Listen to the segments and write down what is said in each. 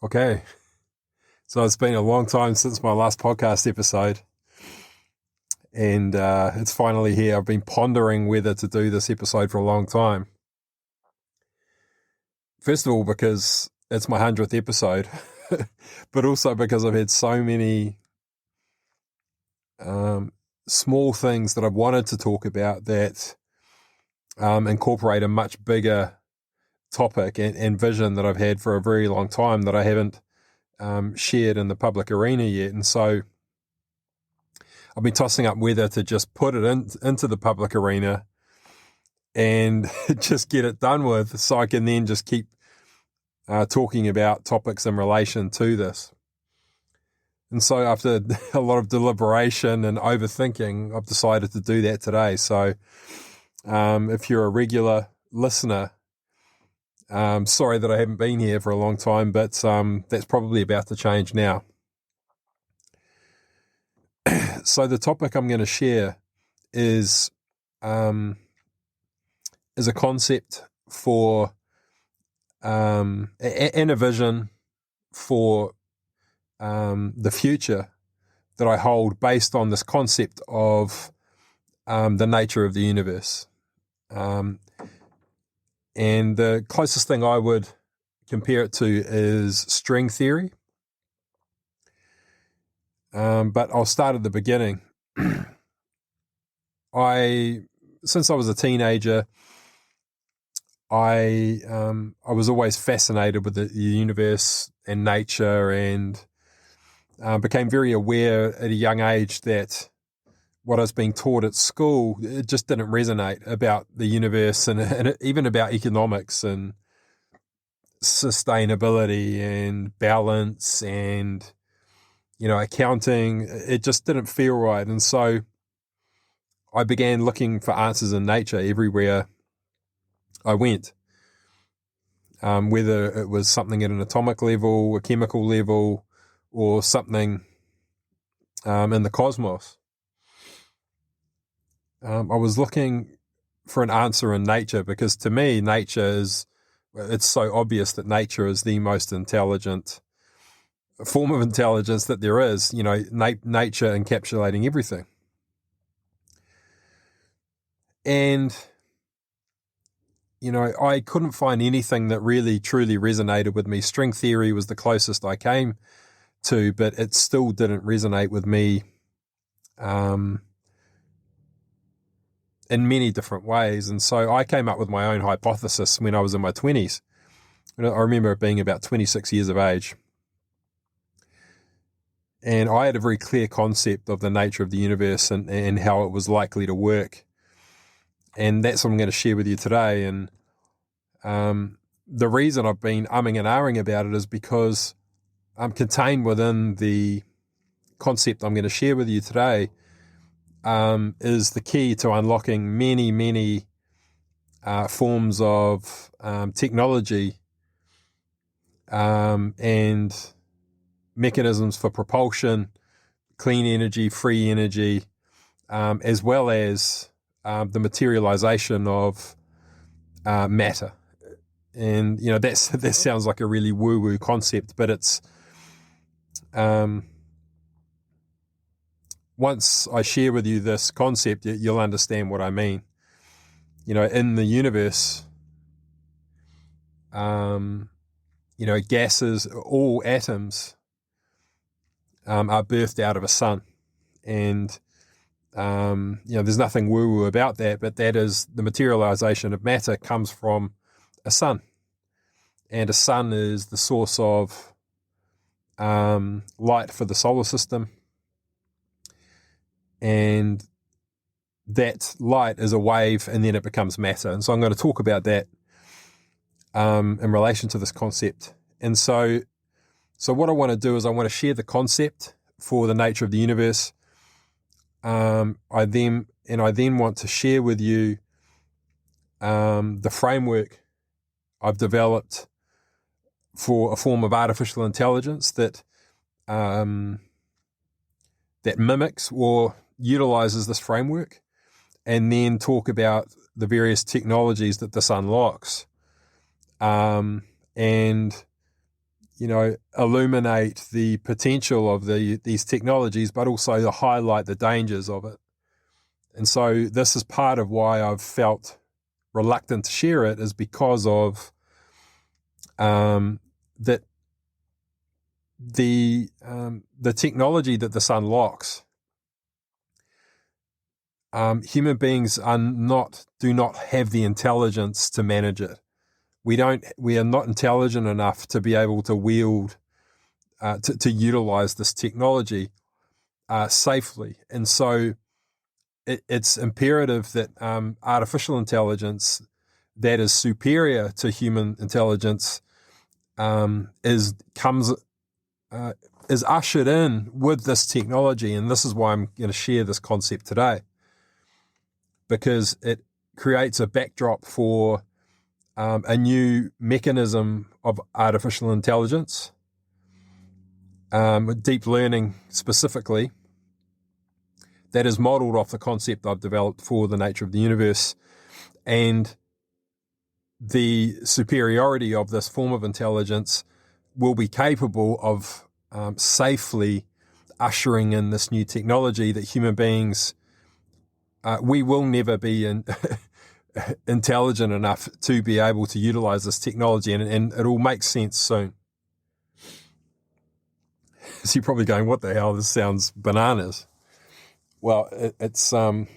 Okay, so it's been a long time since my last podcast episode, and it's finally here. I've been pondering whether to do this episode for a long time. First of all, because it's my 100th episode, but also because I've had so many small things that I've wanted to talk about that incorporate a much bigger topic and vision that I've had for a very long time that I haven't shared in the public arena yet. And so I've been tossing up whether to just put it into the public arena and just get it done with, so I can then just keep talking about topics in relation to this. And so after a lot of deliberation and overthinking, I've decided to do that today. So if you're a regular listener, sorry that I haven't been here for a long time, but that's probably about to change now. So the topic I'm going to share is a concept for and a vision for the future that I hold based on this concept of the nature of the universe. And the closest thing I would compare it to is string theory. But I'll start at the beginning. Since I was a teenager, I was always fascinated with the universe and nature, and became very aware at a young age that what I was being taught at school, it just didn't resonate about the universe and even about economics and sustainability and balance and, accounting. It just didn't feel right. And so I began looking for answers in nature everywhere I went, whether it was something at an atomic level, a chemical level, or something in the cosmos. I was looking for an answer in nature because, to me, it's so obvious that nature is the most intelligent form of intelligence that there is, nature encapsulating everything. And, I couldn't find anything that really, truly resonated with me. String theory was the closest I came to, but it still didn't resonate with me in many different ways. And so I came up with my own hypothesis when I was in my 20s. I remember it being about 26 years of age. And I had a very clear concept of the nature of the universe and how it was likely to work. And that's what I'm going to share with you today. And the reason I've been umming and ahhing about it is because contained within the concept I'm going to share with you today is the key to unlocking many, many forms of technology and mechanisms for propulsion, clean energy, free energy, as well as the materialization of matter. And, that sounds like a really woo-woo concept, but it's once I share with you this concept, you'll understand what I mean. In the universe, gases, all atoms, are birthed out of a sun. And, there's nothing woo-woo about that, but that is the materialization of matter comes from a sun. And a sun is the source of light for the solar system. And that light is a wave, and then it becomes matter. And so I'm going to talk about that in relation to this concept. And so what I want to do is I want to share the concept for the nature of the universe. I then want to share with you the framework I've developed for a form of artificial intelligence that mimics or utilizes this framework, and then talk about the various technologies that this unlocks, and illuminate the potential of these technologies, but also to highlight the dangers of it. And so this is part of why I've felt reluctant to share it, is because of that the technology that this unlocks. Human beings do not have the intelligence to manage it. We are not intelligent enough to be able to wield, to utilize this technology safely. And so it's imperative that artificial intelligence that is superior to human intelligence is ushered in with this technology. And this is why I'm going to share this concept today, because it creates a backdrop for a new mechanism of artificial intelligence, deep learning specifically, that is modeled off the concept I've developed for the nature of the universe, and the superiority of this form of intelligence will be capable of safely ushering in this new technology that human beings, we will never be intelligent enough to be able to utilize this technology, and it'll make sense soon. So you're probably going, what the hell, this sounds bananas. Well, it's I'm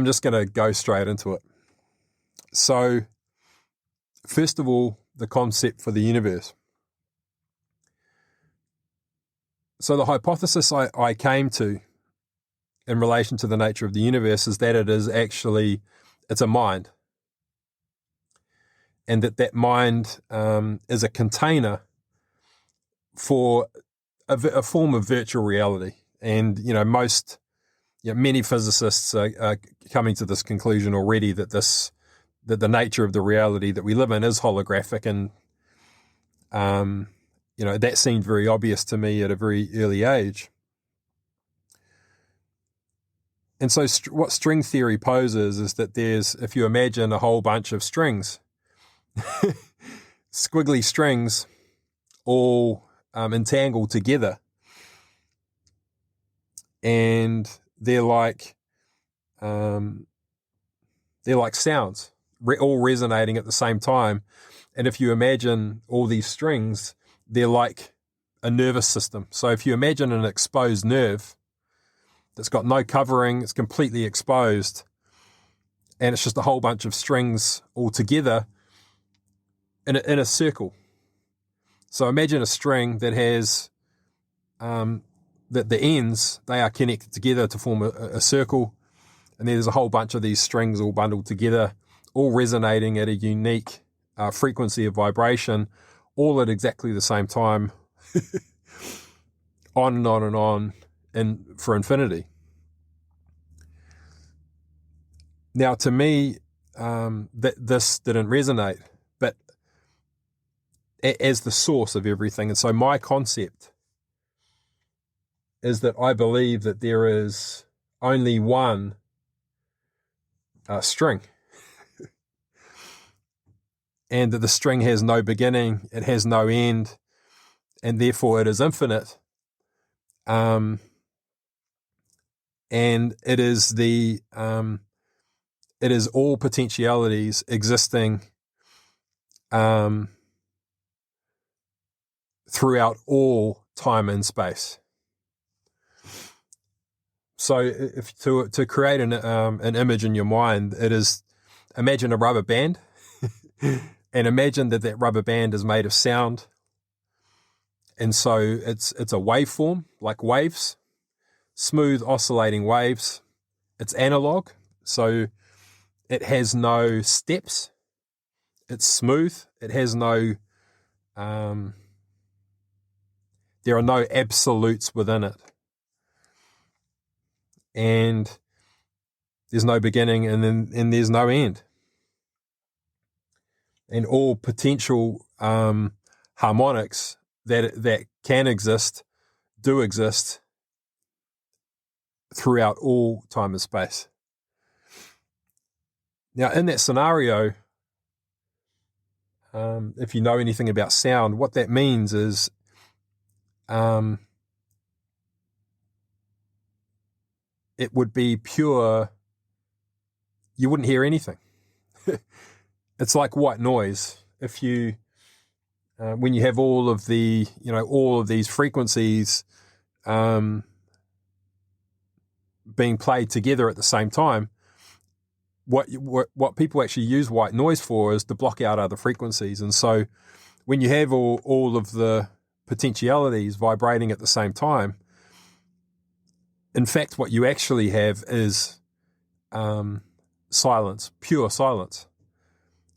just going to go straight into it. So first of all, the concept for the universe. So the hypothesis I came to in relation to the nature of the universe is that it's a mind. And that mind is a container for a form of virtual reality. And, many physicists are coming to this conclusion already that the nature of the reality that we live in is holographic. And, that seemed very obvious to me at a very early age. And so what string theory poses is that if you imagine a whole bunch of strings, squiggly strings, all entangled together, and they're like sounds, all resonating at the same time. And if you imagine all these strings, they're like a nervous system. So if you imagine an exposed nerve that's got no covering, it's completely exposed, and it's just a whole bunch of strings all together in a circle. So imagine a string that has that the ends, they are connected together to form a circle, and there's a whole bunch of these strings all bundled together, all resonating at a unique frequency of vibration, all at exactly the same time, on and on and on, and for infinity. Now, to me, that this didn't resonate, but as the source of everything. And so my concept is that I believe that there is only one string, and that the string has no beginning, it has no end, and therefore it is infinite. And it is it is all potentialities existing throughout all time and space. So if to create an image in your mind, it is, imagine a rubber band and imagine that rubber band is made of sound. And so it's a waveform, like waves, smooth oscillating waves. It's analog, so it has no steps. It's smooth. It has no, there are no absolutes within it. And there's no beginning, and there's no end. And all potential harmonics that can exist do exist throughout all time and space. Now, in that scenario, if you know anything about sound, what that means is it would be pure, you wouldn't hear anything. It's like white noise. If you, when you have all of these frequencies being played together at the same time, what people actually use white noise for is to block out other frequencies. And so when you have all of the potentialities vibrating at the same time, in fact, what you actually have is silence, pure silence,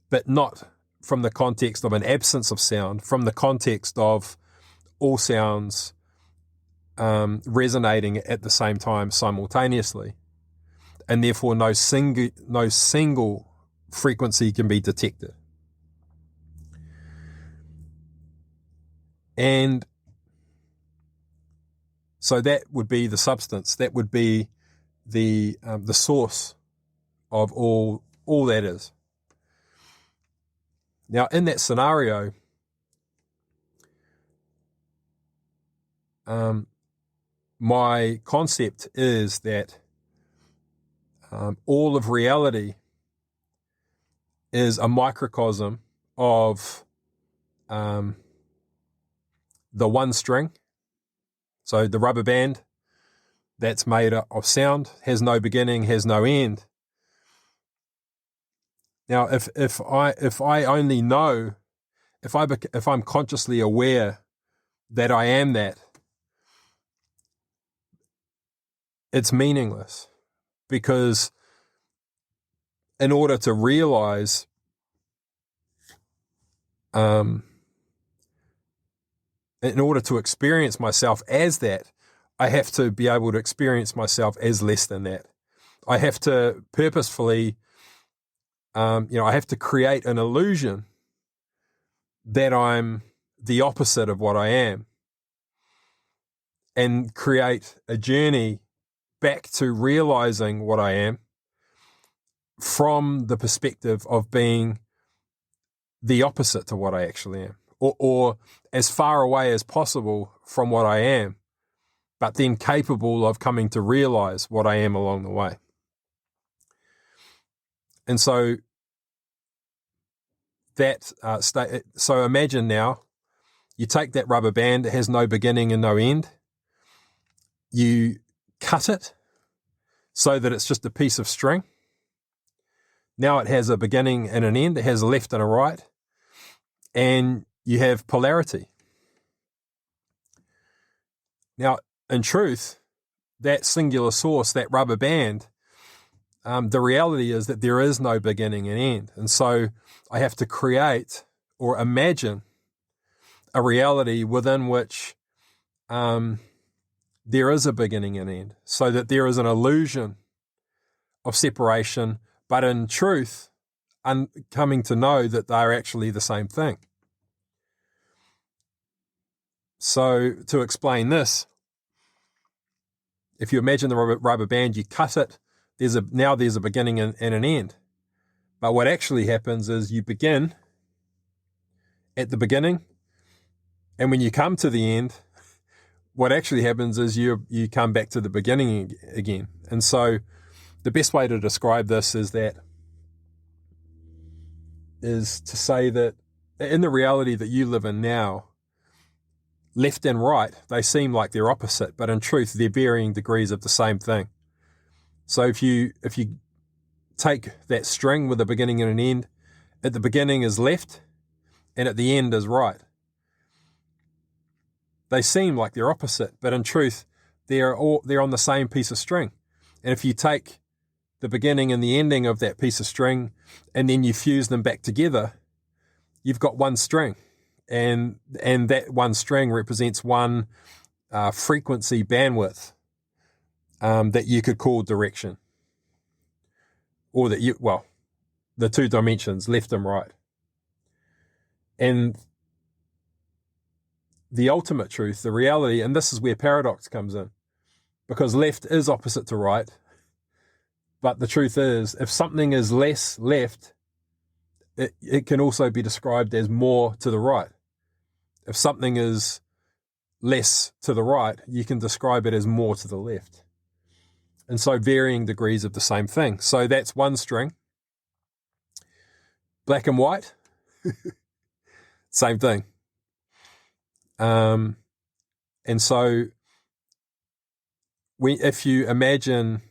but not from the context of an absence of sound, from the context of all sounds resonating at the same time simultaneously, and therefore no single frequency can be detected. And so that would be the substance. That would be the source of all that is. Now, in that scenario, my concept is that all of reality is a microcosm of the one string. So the rubber band that's made of sound has no beginning, has no end. Now, if I only know, if I'm consciously aware that I am that, it's meaningless, because in order to realize in order to experience myself as that, I have to be able to experience myself as less than that. I have to purposefully, I have to create an illusion that I'm the opposite of what I am, and create a journey back to realizing what I am from the perspective of being the opposite to what I actually am, or as far away as possible from what I am, but then capable of coming to realize what I am along the way. And so so imagine now, you take that rubber band, it has no beginning and no end. You cut it so that it's just a piece of string. Now it has a beginning and an end. It has a left and a right. And you have polarity. Now, in truth, that singular source, that rubber band, the reality is that there is no beginning and end. And so I have to create or imagine a reality within which there is a beginning and end, so that there is an illusion of separation, but in truth, coming to know that they're actually the same thing. So to explain this, if you imagine the rubber band, you cut it, now there's a beginning and an end. But what actually happens is you begin at the beginning, and when you come to the end, what actually happens is you come back to the beginning again. And so the best way to describe this is to say that in the reality that you live in now, left and right, they seem like they're opposite, but in truth, they're varying degrees of the same thing. So if you take that string with a beginning and an end, at the beginning is left, and at the end is right. They seem like they're opposite, but in truth, they're on the same piece of string. And if you take the beginning and the ending of that piece of string, and then you fuse them back together, you've got one string. And that one string represents one frequency bandwidth that you could call direction. Or the two dimensions, left and right. And the ultimate truth, the reality, and this is where paradox comes in, because left is opposite to right, but the truth is, if something is less left, it can also be described as more to the right. If something is less to the right, you can describe it as more to the left. And so varying degrees of the same thing. So that's one string. Black and white, same thing. And so if you imagine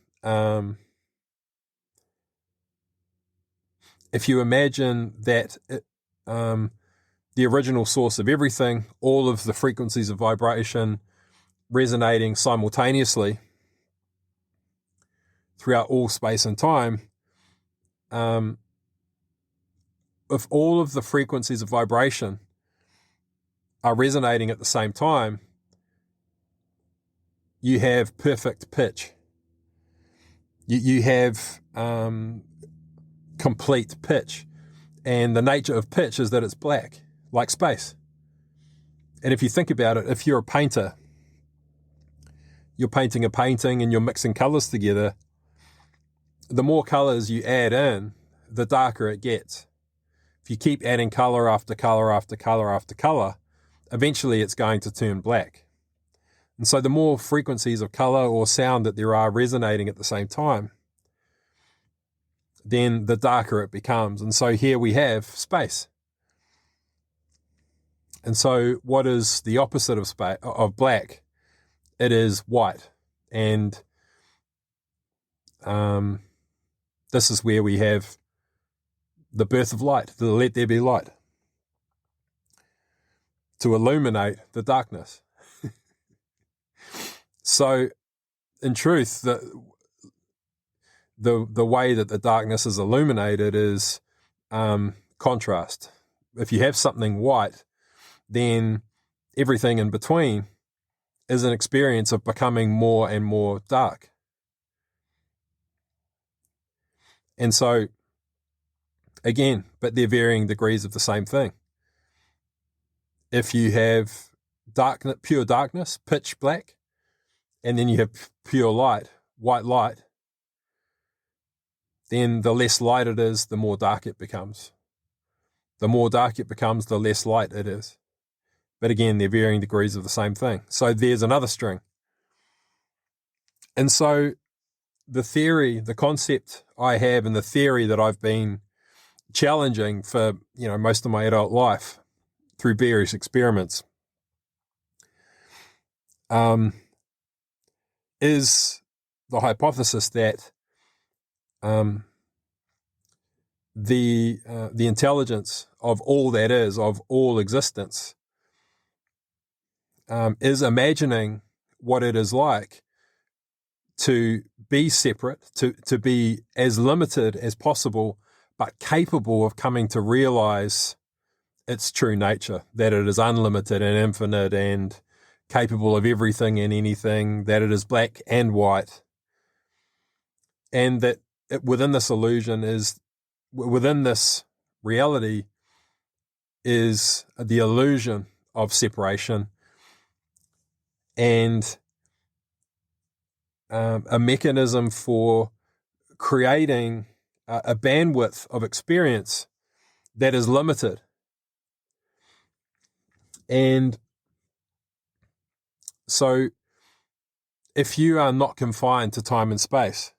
that the original source of everything, all of the frequencies of vibration resonating simultaneously throughout all space and time, if all of the frequencies of vibration are resonating at the same time, you have perfect pitch. You have complete pitch. And the nature of pitch is that it's black, like space. And if you think about it, if you're a painter, you're painting a painting and you're mixing colors together, the more colors you add in, the darker it gets. If you keep adding color after color after color after color, eventually it's going to turn black. And so the more frequencies of color or sound that there are resonating at the same time, then the darker it becomes. And so here we have space. And so what is the opposite of black? It is white. And this is where we have the birth of light, the let there be light, to illuminate the darkness. So in truth, the way that the darkness is illuminated is contrast. If you have something white, then everything in between is an experience of becoming more and more dark. And so, again, but they're varying degrees of the same thing. If you have darkness, pure darkness, pitch black, and then you have pure light, white light, then the less light it is, the more dark it becomes. The more dark it becomes, the less light it is. But again, they're varying degrees of the same thing. So there's another string. And so the theory, the concept I have, and the theory that I've been challenging for, most of my adult life through various experiments, is the hypothesis that the intelligence of all that is, of all existence, is imagining what it is like to be separate, to be as limited as possible, but capable of coming to realize its true nature, that it is unlimited and infinite and capable of everything and anything, that it is black and white, and that within this reality is the illusion of separation and a mechanism for creating a bandwidth of experience that is limited. And so if you are not confined to time and space,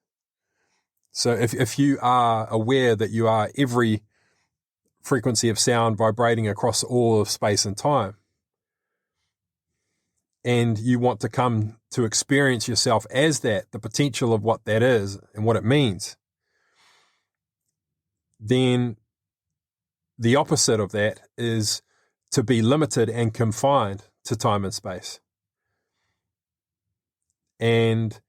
so if you are aware that you are every frequency of sound vibrating across all of space and time, and you want to come to experience yourself as that, the potential of what that is and what it means, then the opposite of that is to be limited and confined to time and space. And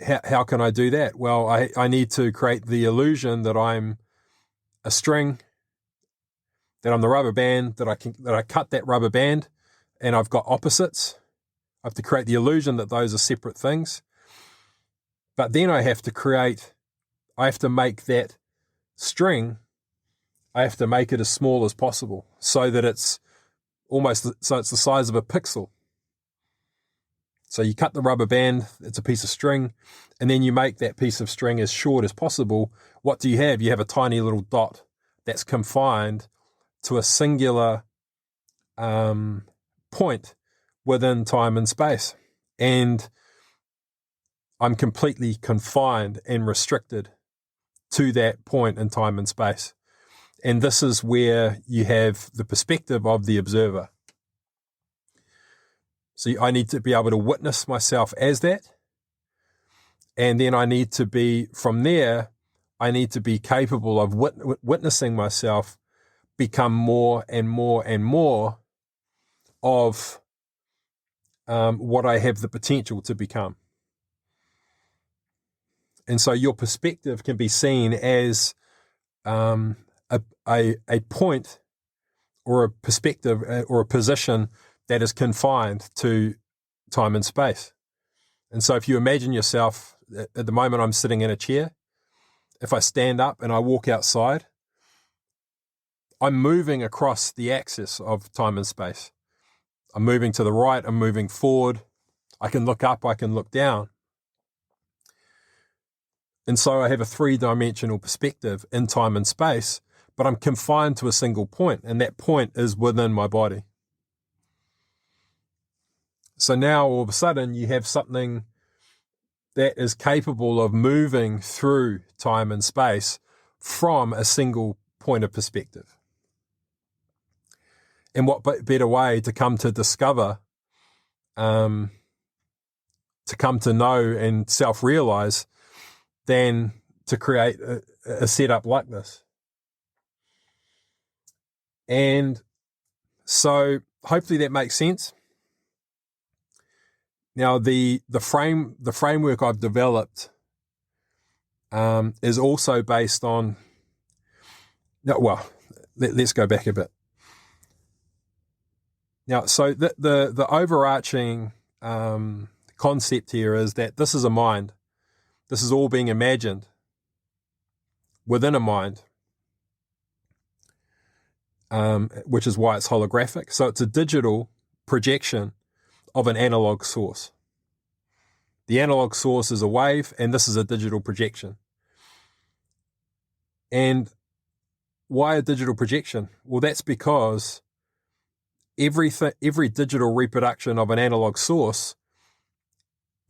how can I do that? Well, I need to create the illusion that I'm a string, that I'm the rubber band, that I cut that rubber band and I've got opposites. I have to create the illusion that those are separate things. But then I have to make that string, I have to make it as small as possible so that it's the size of a pixel. So you cut the rubber band, it's a piece of string, and then you make that piece of string as short as possible. What do you have? You have a tiny little dot, that's confined to a singular point within time and space. And I'm completely confined and restricted to that point in time and space. And this is where you have the perspective of the observer. So I need to be able to witness myself as that. And then I need to be, from there, I need to be capable of witnessing myself become more and more and more of what I have the potential to become. And so your perspective can be seen as a point or a perspective or a position that is confined to time and space. And so if you imagine yourself, at the moment I'm sitting in a chair, if I stand up and I walk outside, I'm moving across the axis of time and space. I'm moving to the right, I'm moving forward, I can look up, I can look down. And so I have a three-dimensional perspective in time and space, but I'm confined to a single point, and that point is within my body. So now all of a sudden you have something that is capable of moving through time and space from a single point of perspective. And what better way to come to discover, to come to know and self-realize than to create a setup like this. And so hopefully that makes sense. Now the framework I've developed is also based on. Let's go back a bit. Now, so the overarching concept here is that this is a mind. This is all being imagined within a mind, which is why it's holographic. So it's a digital projection of an analog source. The analog source is a wave, and this is a digital projection. And why a digital projection? Well, that's because every digital reproduction of an analog source,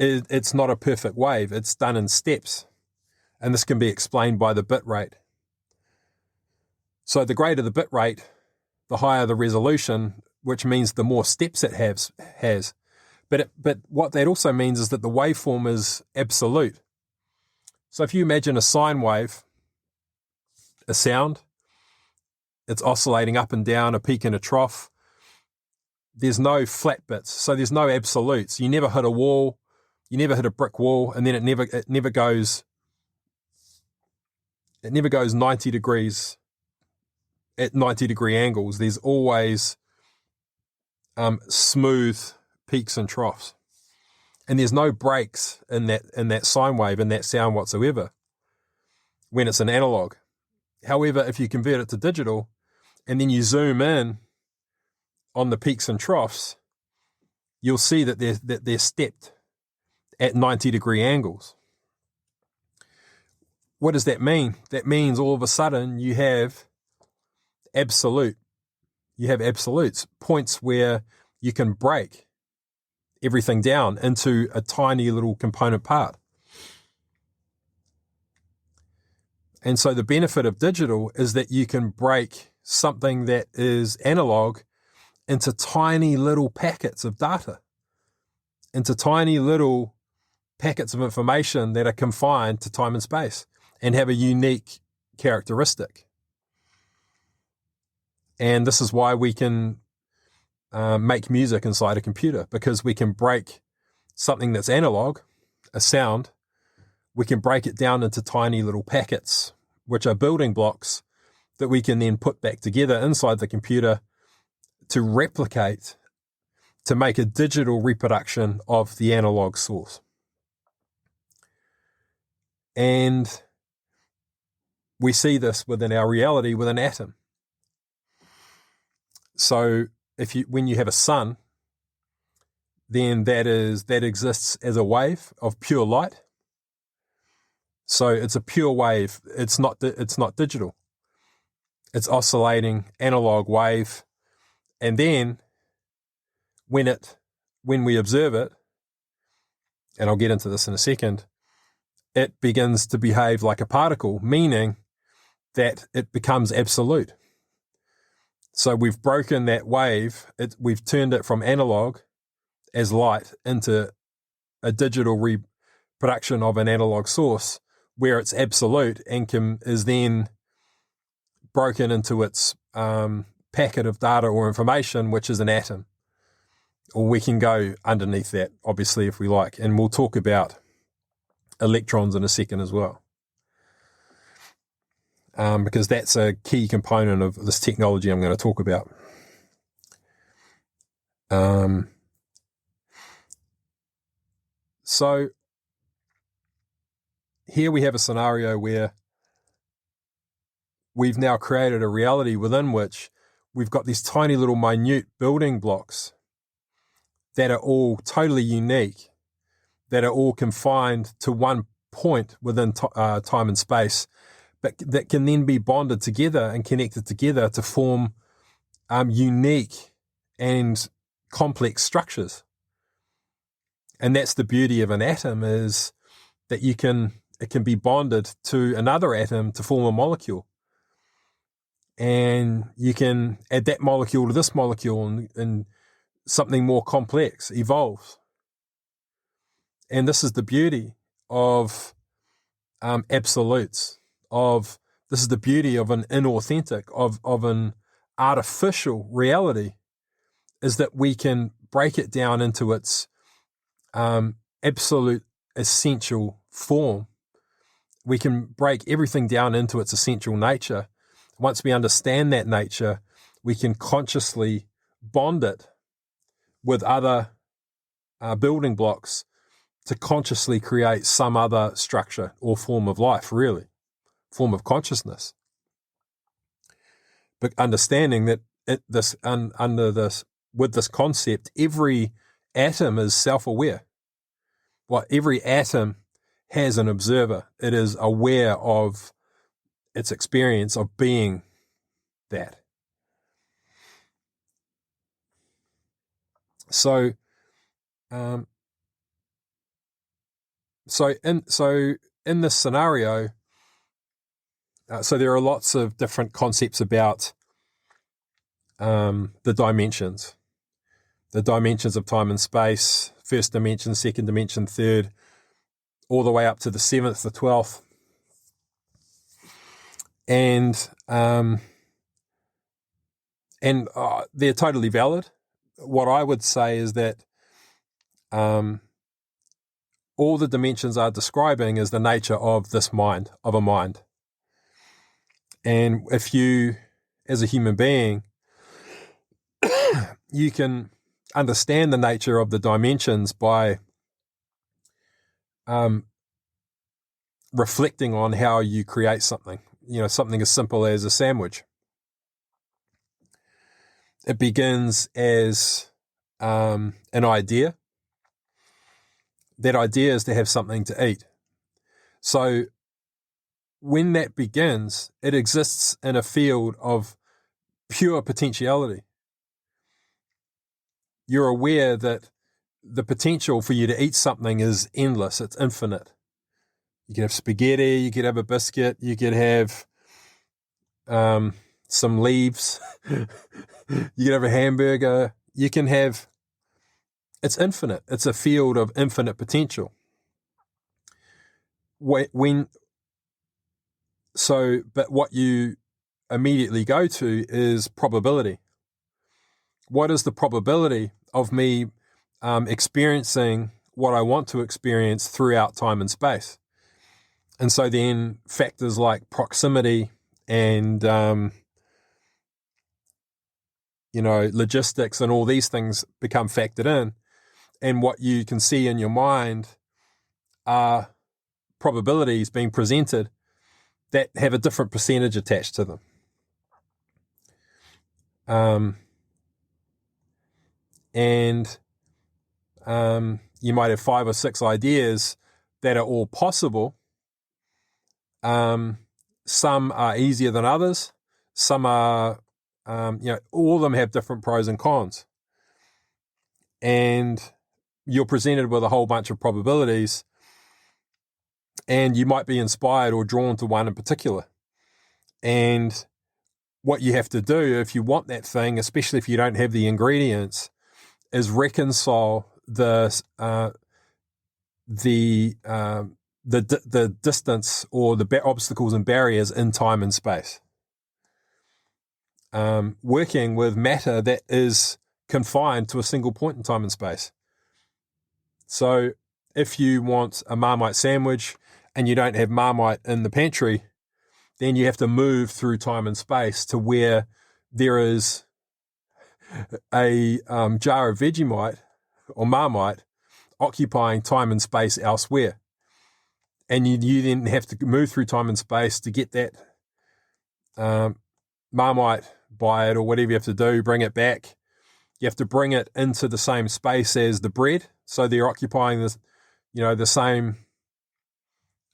it's not a perfect wave. It's done in steps. And this can be explained by the bit rate. So the greater the bit rate, the higher the resolution, which means the more steps it has. But what that also means is that the waveform is absolute. So if you imagine a sine wave, a sound, it's oscillating up and down, a peak and a trough. There's no flat bits, so there's no absolutes. You never hit a wall, you never hit a brick wall, and then it never goes 90 degrees at 90-degree angles. There's always smooth peaks and troughs, and there's no breaks in that sine wave, in that sound whatsoever when it's an analog. However, if you convert it to digital and then you zoom in on the peaks and troughs, you'll see that they're stepped at 90-degree angles. What does that mean? That means all of a sudden you have absolutes, points where you can break everything down into a tiny little component part. And so the benefit of digital is that you can break something that is analog into tiny little packets of data, into tiny little packets of information that are confined to time and space and have a unique characteristic. And this is why we can make music inside a computer, because we can break something that's analog, a sound, we can break it down into tiny little packets, which are building blocks that we can then put back together inside the computer to replicate, to make a digital reproduction of the analog source. And we see this within our reality with an atom. So when you have a sun, then that exists as a wave of pure light. So it's a pure wave. It's not digital. It's oscillating analog wave, and then when we observe it, and I'll get into this in a second, it begins to behave like a particle, meaning that it becomes absolute. So we've broken that wave, we've turned it from analog as light into a digital reproduction of an analog source where it's absolute and is then broken into its packet of data or information, which is an atom. Or we can go underneath that, obviously, if we like. And we'll talk about electrons in a second as well. Because that's a key component of this technology I'm going to talk about. So here we have a scenario where we've now created a reality within which we've got these tiny little minute building blocks that are all totally unique, that are all confined to one point within time and space, but that can then be bonded together and connected together to form unique and complex structures. And that's the beauty of an atom, is that it can be bonded to another atom to form a molecule. And you can add that molecule to this molecule and something more complex evolves. And this is the beauty of absolutes, this is the beauty of an inauthentic, of an artificial reality, is that we can break it down into its absolute essential form. We can break everything down into its essential nature. Once we understand that nature, we can consciously bond it with other building blocks to consciously create some other structure or form of life, really, form of consciousness. But understanding that with this concept, every atom is self-aware. Well, every atom has an observer. It is aware of its experience of being that. So in this scenario, so there are lots of different concepts about the dimensions of time and space, first dimension, second dimension, third, all the way up to the 7th, the 12th. And they're totally valid. What I would say is that all the dimensions are describing is the nature of this mind, of a mind. And if you, as a human being, you can understand the nature of the dimensions by reflecting on how you create something. Something as simple as a sandwich. It begins as an idea. That idea is to have something to eat. So when that begins, it exists in a field of pure potentiality. You're aware that the potential for you to eat something is endless. It's infinite. You could have spaghetti, you could have a biscuit, you could have some leaves, you could have a hamburger, it's infinite. It's a field of infinite potential. But what you immediately go to is probability. What is the probability of me experiencing what I want to experience throughout time and space? And so then factors like proximity and logistics and all these things become factored in. And what you can see in your mind are probabilities being presented that have a different percentage attached to them. You might have 5 or 6 ideas that are all possible. Some are easier than others. Some are, all of them have different pros and cons. And you're presented with a whole bunch of probabilities, and you might be inspired or drawn to one in particular. And what you have to do if you want that thing, especially if you don't have the ingredients, is reconcile the distance or the obstacles and barriers in time and space. Working with matter that is confined to a single point in time and space. So if you want a Marmite sandwich and you don't have Marmite in the pantry, then you have to move through time and space to where there is a jar of Vegemite or Marmite occupying time and space elsewhere. And you then have to move through time and space to get that Marmite, buy it or whatever you have to do, bring it back. You have to bring it into the same space as the bread. So they're occupying this, the same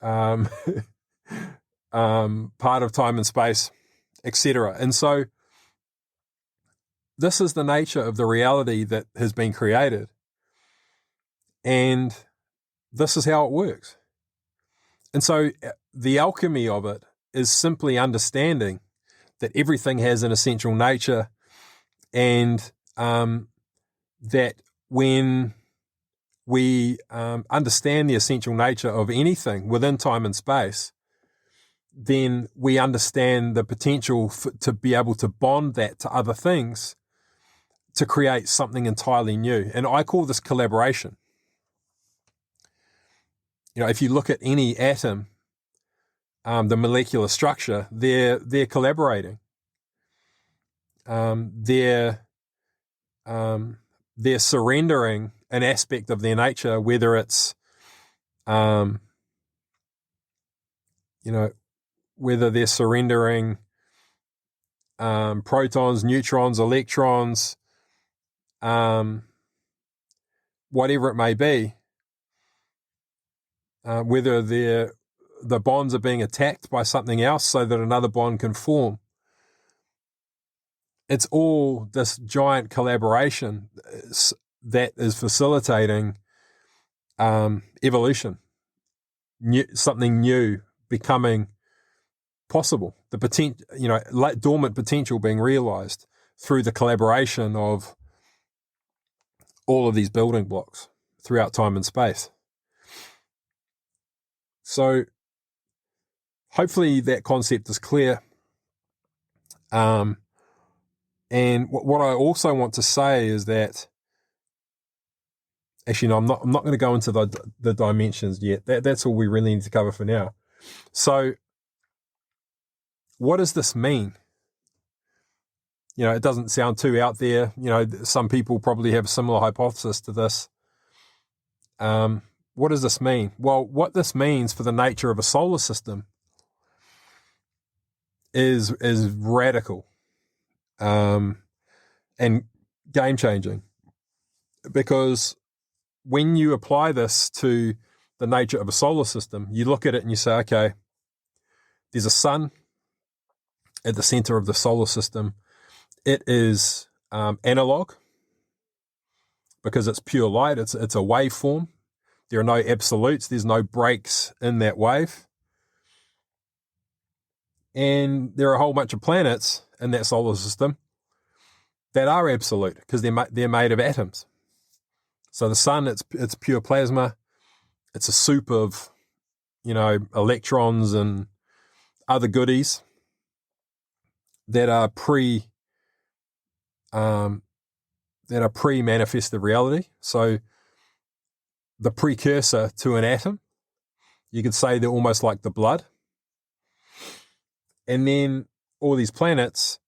part of time and space, etc. And so this is the nature of the reality that has been created. And this is how it works. And so the alchemy of it is simply understanding that everything has an essential nature, and that when we understand the essential nature of anything within time and space, then we understand the potential to be able to bond that to other things to create something entirely new. And I call this collaboration. If you look at any atom, the molecular structure, they're collaborating. They're surrendering an aspect of their nature, whether it's, whether they're surrendering protons, neutrons, electrons, whatever it may be, whether the bonds are being attacked by something else so that another bond can form. It's all this giant collaboration that is facilitating evolution, something new becoming possible, the dormant potential being realized through the collaboration of all of these building blocks throughout time and space. So hopefully that concept is clear. And what I also want to say is that, actually, no, I'm not going to go into the dimensions yet. That's all we really need to cover for now. So what does this mean? It doesn't sound too out there. Some people probably have a similar hypothesis to this. What does this mean? Well, what this means for the nature of a solar system is radical and game-changing, because when you apply this to the nature of a solar system, you look at it and you say, okay, there's a sun at the center of the solar system. It is analog because it's pure light. It's a waveform. There are no absolutes. There's no breaks in that wave. And there are a whole bunch of planets in that solar system that are absolute because they're made of atoms. So the sun, it's pure plasma. It's a soup of, electrons and other goodies that are pre-manifested reality. So the precursor to an atom, you could say they're almost like the blood. And then all these planets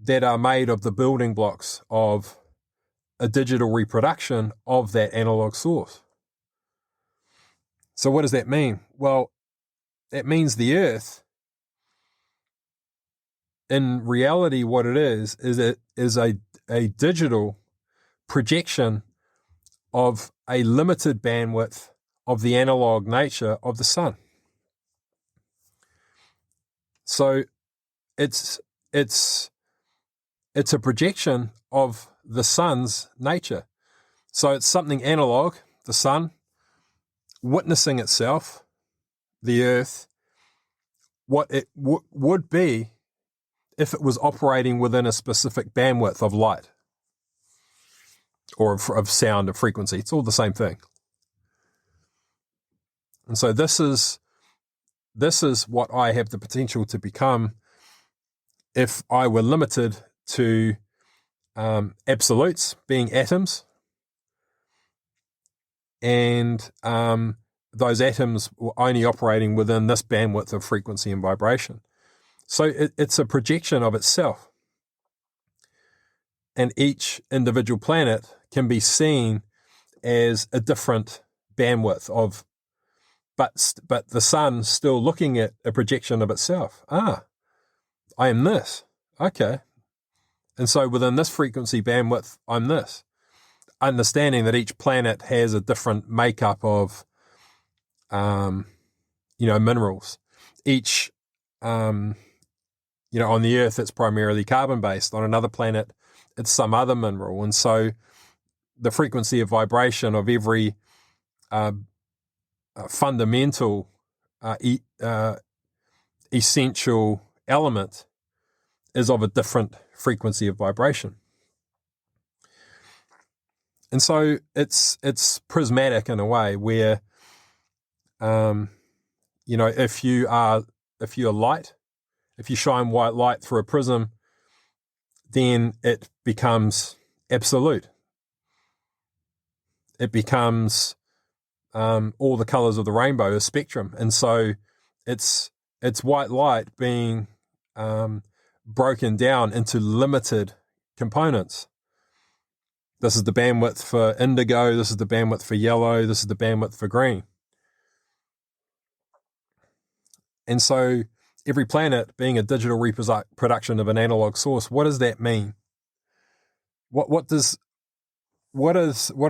that are made of the building blocks of a digital reproduction of that analog source. So what does that mean? Well, it means the Earth, in reality, what it is it is a digital projection of a limited bandwidth of the analog nature of the sun. So it's it's a projection of the sun's nature. So it's something analog, the sun, witnessing itself, the earth, what it would be if it was operating within a specific bandwidth of light or of sound, of frequency. It's all the same thing. And so this is what I have the potential to become if I were limited to absolutes, being atoms, and those atoms were only operating within this bandwidth of frequency and vibration. So it's a projection of itself. And each individual planet can be seen as a different bandwidth of, but the sun still looking at a projection of itself. I am this. Okay. And so within this frequency bandwidth, I'm this. Understanding that each planet has a different makeup of, minerals. Each, on the Earth, it's primarily carbon-based. On another planet, it's some other mineral. And so the frequency of vibration of every fundamental, essential element is of a different frequency of vibration. And so it's prismatic in a way where, if you're light, if you shine white light through a prism, then it becomes absolute. It becomes all the colors of the rainbow, a spectrum. And so it's white light being broken down into limited components. This is the bandwidth for indigo, this is the bandwidth for yellow, this is the bandwidth for green. And so every planet being a digital reproduction of an analog source, what does that mean? What are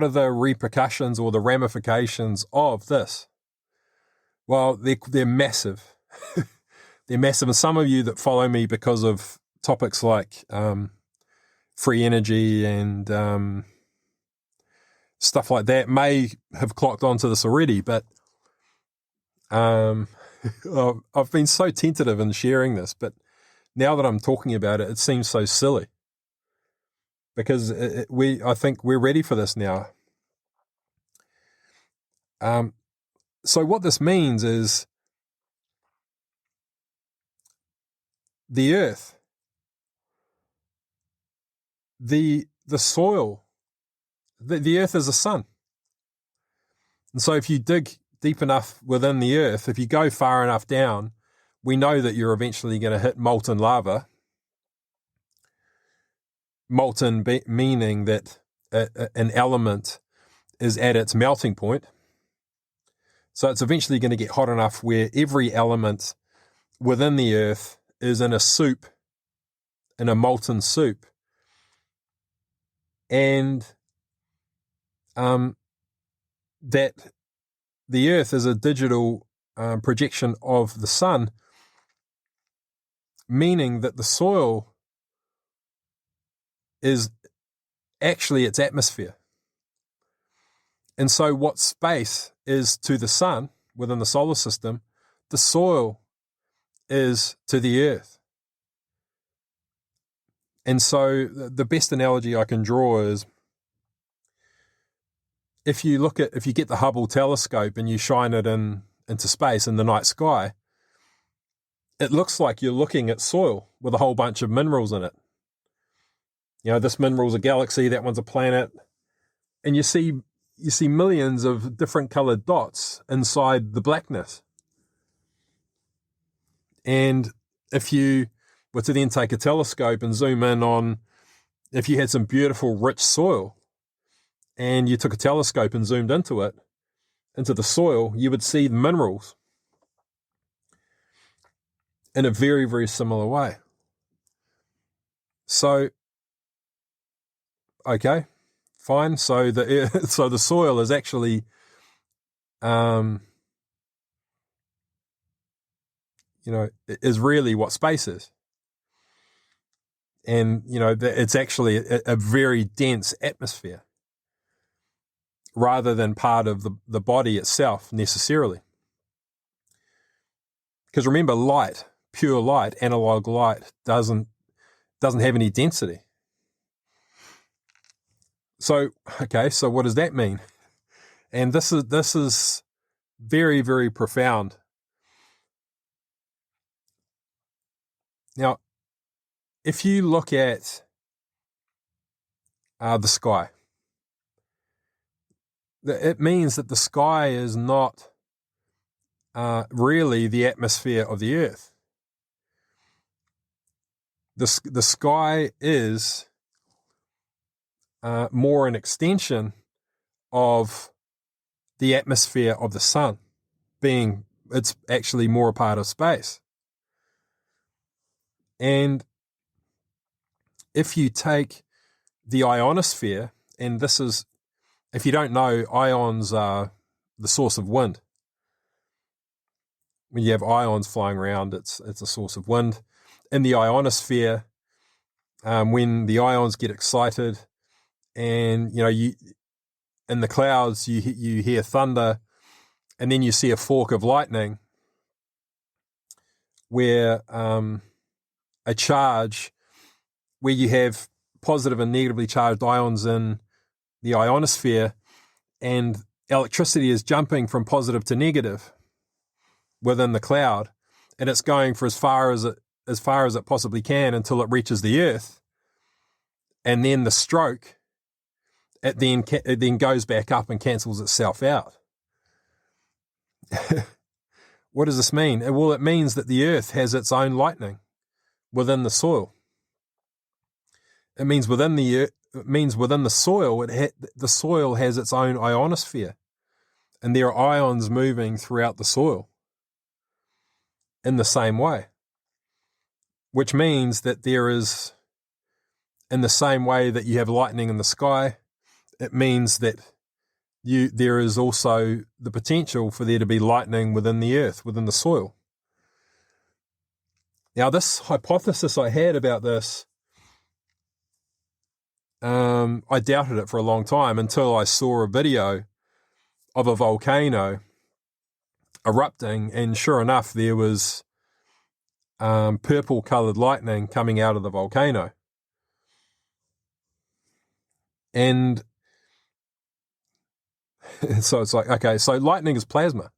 the repercussions or the ramifications of this? Well, they're massive. They're massive. And some of you that follow me because of topics like free energy and stuff like that may have clocked onto this already, but I've been so tentative in sharing this, but now that I'm talking about it, it seems so silly because I think we're ready for this now. So what this means is the earth, the soil, the earth is a sun. And so if you dig deep enough within the earth, if you go far enough down, we know that you're eventually going to hit molten lava. Molten meaning that an element is at its melting point. So it's eventually going to get hot enough where every element within the earth is in a soup, in a molten soup. And that the earth is a digital projection of the sun, meaning that the soil is actually its atmosphere. And so what space is to the sun within the solar system, the soil is to the earth. And so the best analogy I can draw is if you get the Hubble telescope and you shine it into space in the night sky, it looks like you're looking at soil with a whole bunch of minerals in it. This mineral's a galaxy, that one's a planet, and you see millions of different colored dots inside the blackness. And if you were to then take a telescope and zoom in on, if you had some beautiful rich soil and you took a telescope and zoomed into the soil, you would see the minerals in a very, very similar way. So, okay, fine. So the soil is actually, is really what space is. And, it's actually a very dense atmosphere rather than part of the body itself necessarily. Because remember, light, pure light, analog light, doesn't have any density. So what does that mean? And this is very, very profound. Now, if you look at the sky, it means that the sky is not really the atmosphere of the earth. The sky is more an extension of the atmosphere of the sun, it's actually more a part of space. And if you take the ionosphere, and this is, if you don't know, ions are the source of wind. When you have ions flying around, it's a source of wind. In the ionosphere, when the ions get excited, and you in the clouds you hear thunder, and then you see a fork of lightning where a charge, where you have positive and negatively charged ions in the ionosphere, and electricity is jumping from positive to negative within the cloud, and it's going for as far as it possibly can until it reaches the earth, and then the stroke, it then goes back up and cancels itself out. What does this mean? Well, it means that the earth has its own lightning within the soil. It means within the soil, the soil has its own ionosphere, and there are ions moving throughout the soil in the same way, which means that there is, in the same way that you have lightning in the sky, it means that there is also the potential for there to be lightning within the earth, within the soil. Now, this hypothesis I had about this, I doubted it for a long time until I saw a video of a volcano erupting, and sure enough, there was purple-colored lightning coming out of the volcano. And so it's like, okay, so lightning is plasma.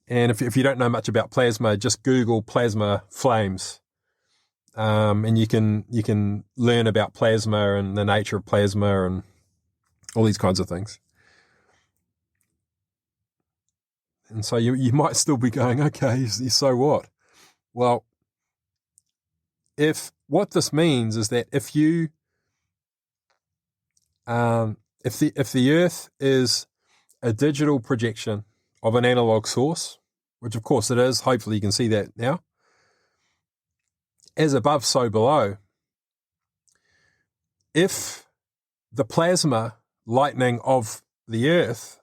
And if you don't know much about plasma, just Google plasma flames, and you can learn about plasma and the nature of plasma and all these kinds of things. And so you might still be going, okay, so what? Well, what this means is that if the Earth is a digital projection of an analog source, which of course it is, hopefully you can see that now, as above, so below, if the plasma lightning of the Earth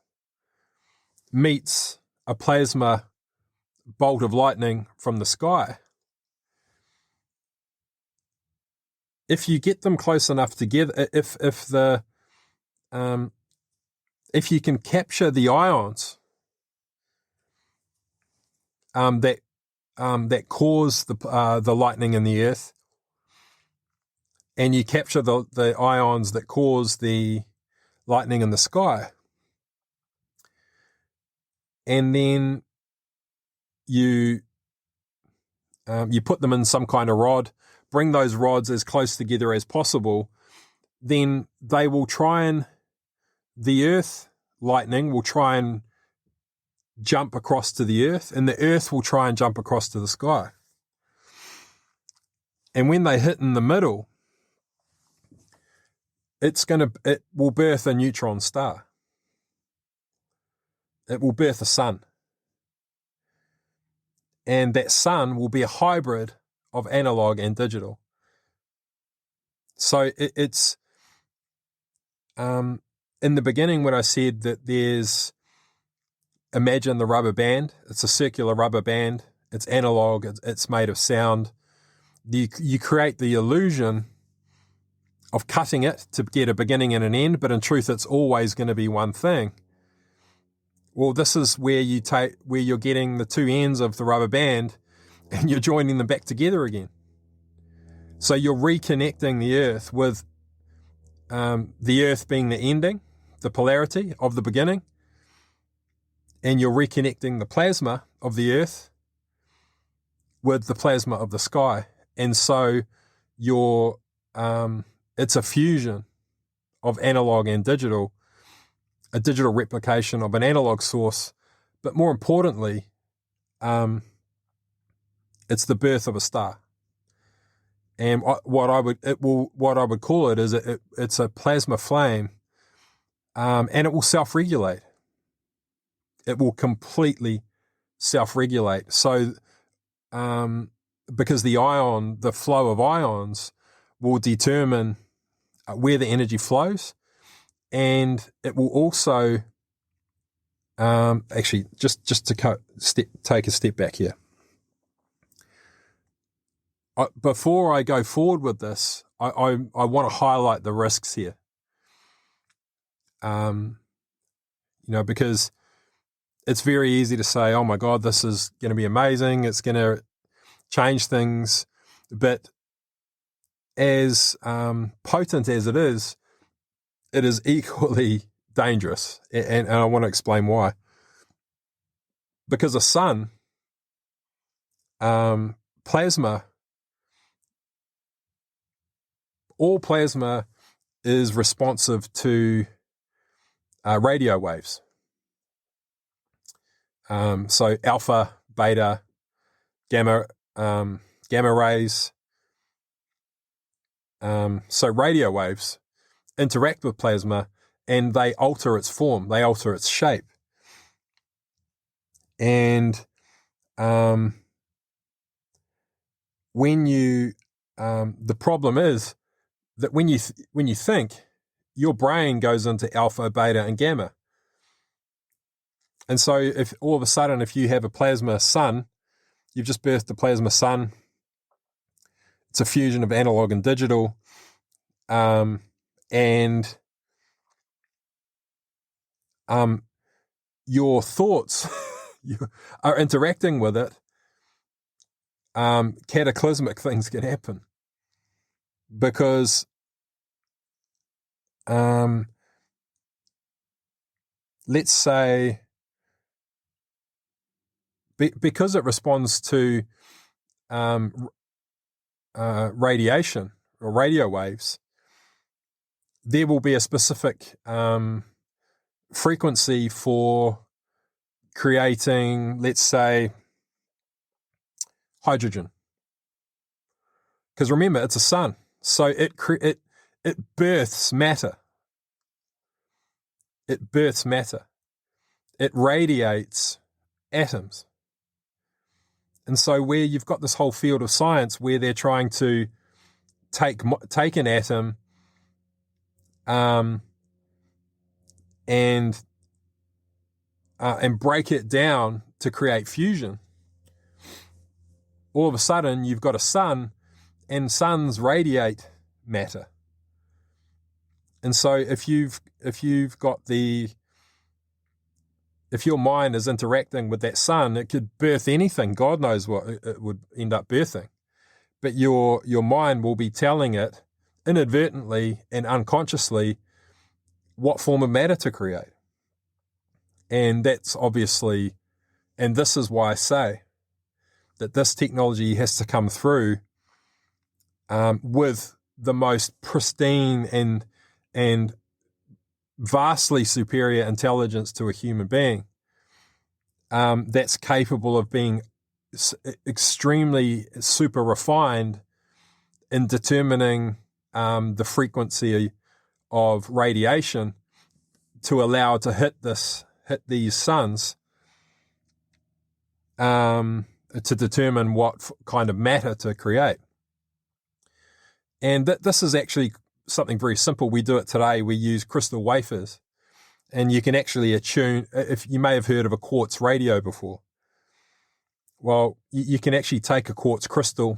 meets a plasma bolt of lightning from the sky, if you get them close enough together, if you can capture the ions that cause the lightning in the Earth, and you capture the ions that cause the lightning in the sky, and then you put them in some kind of rod, bring those rods as close together as possible, then they will the Earth lightning will try and jump across to the Earth, and the Earth will try and jump across to the sky. And when they hit in the middle, it will birth a neutron star. It will birth a sun. And that sun will be a hybrid of analog and digital. So it's in the beginning when I said that imagine the rubber band. It's a circular rubber band. It's analog. It's made of sound. you create the illusion of cutting it to get a beginning and an end, but in truth, it's always going to be one thing. Well, this is where you're getting the two ends of the rubber band and you're joining them back together again. So you're reconnecting the earth with the earth being the ending, the polarity of the beginning, and you're reconnecting the plasma of the earth with the plasma of the sky. And so it's a fusion of analog and digital, a digital replication of an analog source, but more importantly, it's the birth of a star. And what I would call it is it's a plasma flame, and it will self-regulate. It will completely self-regulate. So, because the flow of ions will determine where the energy flows, and it will also, actually, just to take a step back here. Before I go forward with this, I want to highlight the risks here. Because it's very easy to say, oh my God, this is going to be amazing. It's going to change things. But as potent as it is equally dangerous. And I want to explain why. Because the sun, plasma, all plasma is responsive to radio waves. So alpha, beta, gamma rays. So radio waves interact with plasma and they alter its form, they alter its shape. And the problem is that when you think, your brain goes into alpha, beta, and gamma. And so if all of a sudden, if you have a plasma sun, you've just birthed a plasma sun, it's a fusion of analog and digital, and your thoughts are interacting with it, cataclysmic things can happen. Because let's say, because it responds to radiation or radio waves, there will be a specific frequency for creating, let's say, hydrogen. Because remember, it's a sun, so it births matter. It births matter. It radiates atoms. And so where you've got this whole field of science where they're trying to take an atom and break it down to create fusion, all of a sudden you've got a sun, and suns radiate matter. And so if your mind is interacting with that sun, it could birth anything. God knows what it would end up birthing. But your mind will be telling it inadvertently and unconsciously what form of matter to create. And that's obviously, and this is why I say that this technology has to come through with the most pristine and vastly superior intelligence to a human being that's capable of being extremely super refined in determining the frequency of radiation to allow it to hit these suns to determine what kind of matter to create. And this is actually something very simple. We do it today. We use crystal wafers, and you can actually attune. If you may have heard of a quartz radio before, well, you can actually take a quartz crystal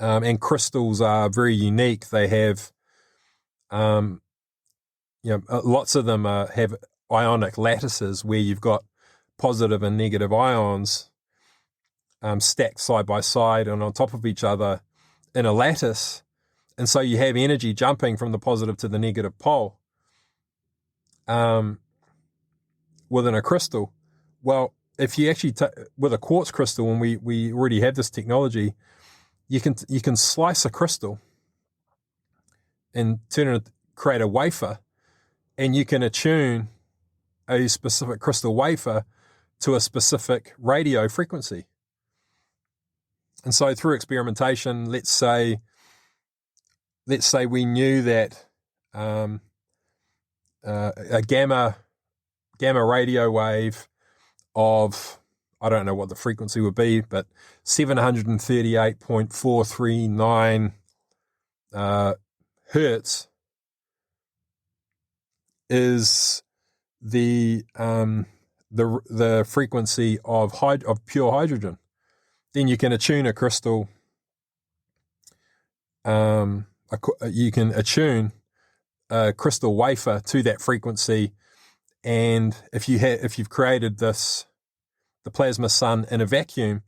and crystals are very unique. They have, lots of them have ionic lattices where you've got positive and negative ions stacked side by side and on top of each other in a lattice. And so you have energy jumping from the positive to the negative pole within a crystal. Well, if you actually, with a quartz crystal, and we already have this technology, you can slice a crystal and create a wafer, and you can attune a specific crystal wafer to a specific radio frequency. And so through experimentation, let's say we knew that a gamma radio wave of, I don't know what the frequency would be, but 738.439 hertz is the frequency of pure hydrogen. Then you can attune a crystal. You can attune a crystal wafer to that frequency, and if you've created the plasma sun in a vacuum,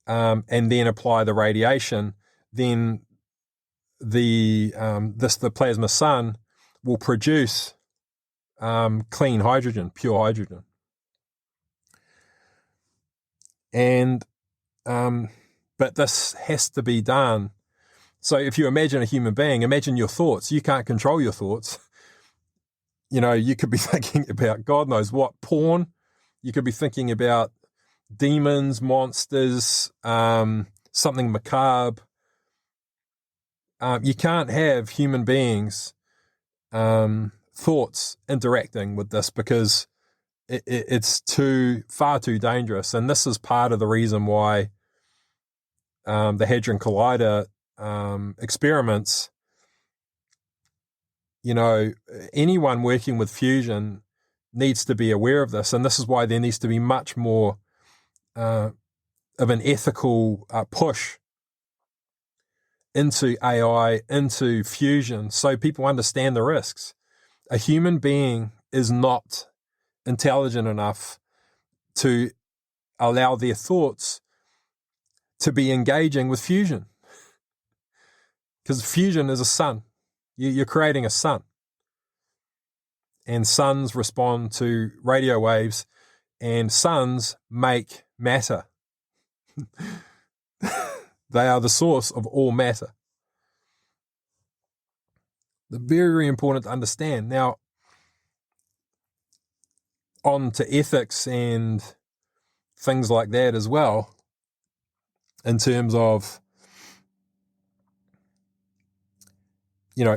and then apply the radiation, then the plasma sun will produce clean hydrogen, pure hydrogen. And but this has to be done. So if you imagine a human being, imagine your thoughts. You can't control your thoughts. You could be thinking about God knows what, porn. You could be thinking about demons, monsters, something macabre. You can't have human beings' thoughts interacting with this because it's far too dangerous. And this is part of the reason why the Hadron Collider experiments, anyone working with fusion needs to be aware of this. And this is why there needs to be much more of an ethical push into AI, into fusion, so people understand the risks. A human being is not intelligent enough to allow their thoughts to be engaging with fusion. Because fusion is a sun. You're creating a sun. And suns respond to radio waves, and suns make matter. They are the source of all matter. They're very, very important to understand. Now, on to ethics and things like that as well, in terms of,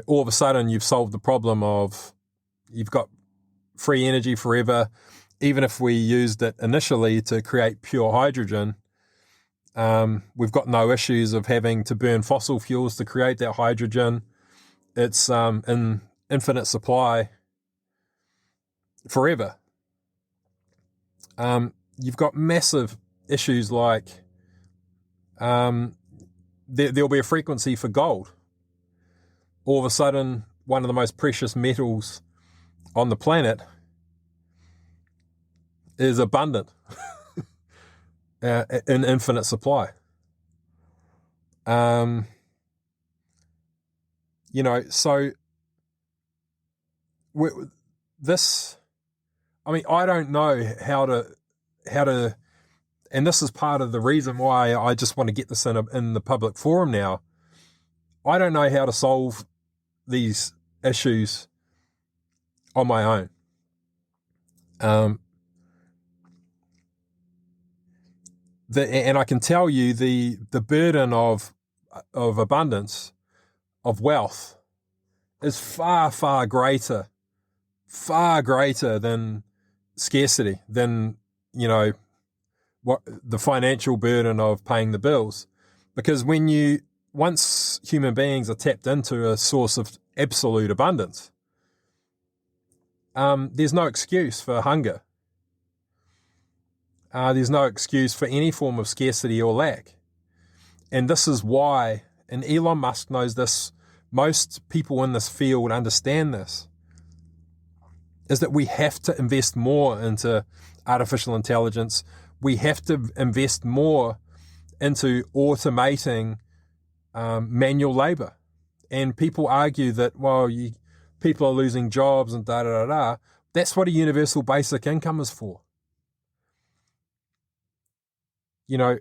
all of a sudden you've solved the problem of you've got free energy forever. Even if we used it initially to create pure hydrogen, we've got no issues of having to burn fossil fuels to create that hydrogen. It's in infinite supply forever. You've got massive issues like there'll be a frequency for gold. All of a sudden, one of the most precious metals on the planet is abundant in infinite supply. So this, I don't know how to, and this is part of the reason why I just want to get this in the public forum now. I don't know how to solve these issues on my own. And I can tell you the burden of abundance, of wealth, is far, far greater than scarcity, than, what the financial burden of paying the bills. Because once human beings are tapped into a source of absolute abundance, there's no excuse for hunger. There's no excuse for any form of scarcity or lack. And this is why, and Elon Musk knows this, most people in this field understand this, is that we have to invest more into artificial intelligence. We have to invest more into automating manual labor. And people argue that, well, people are losing jobs and da-da-da-da. That's what a universal basic income is for. You know,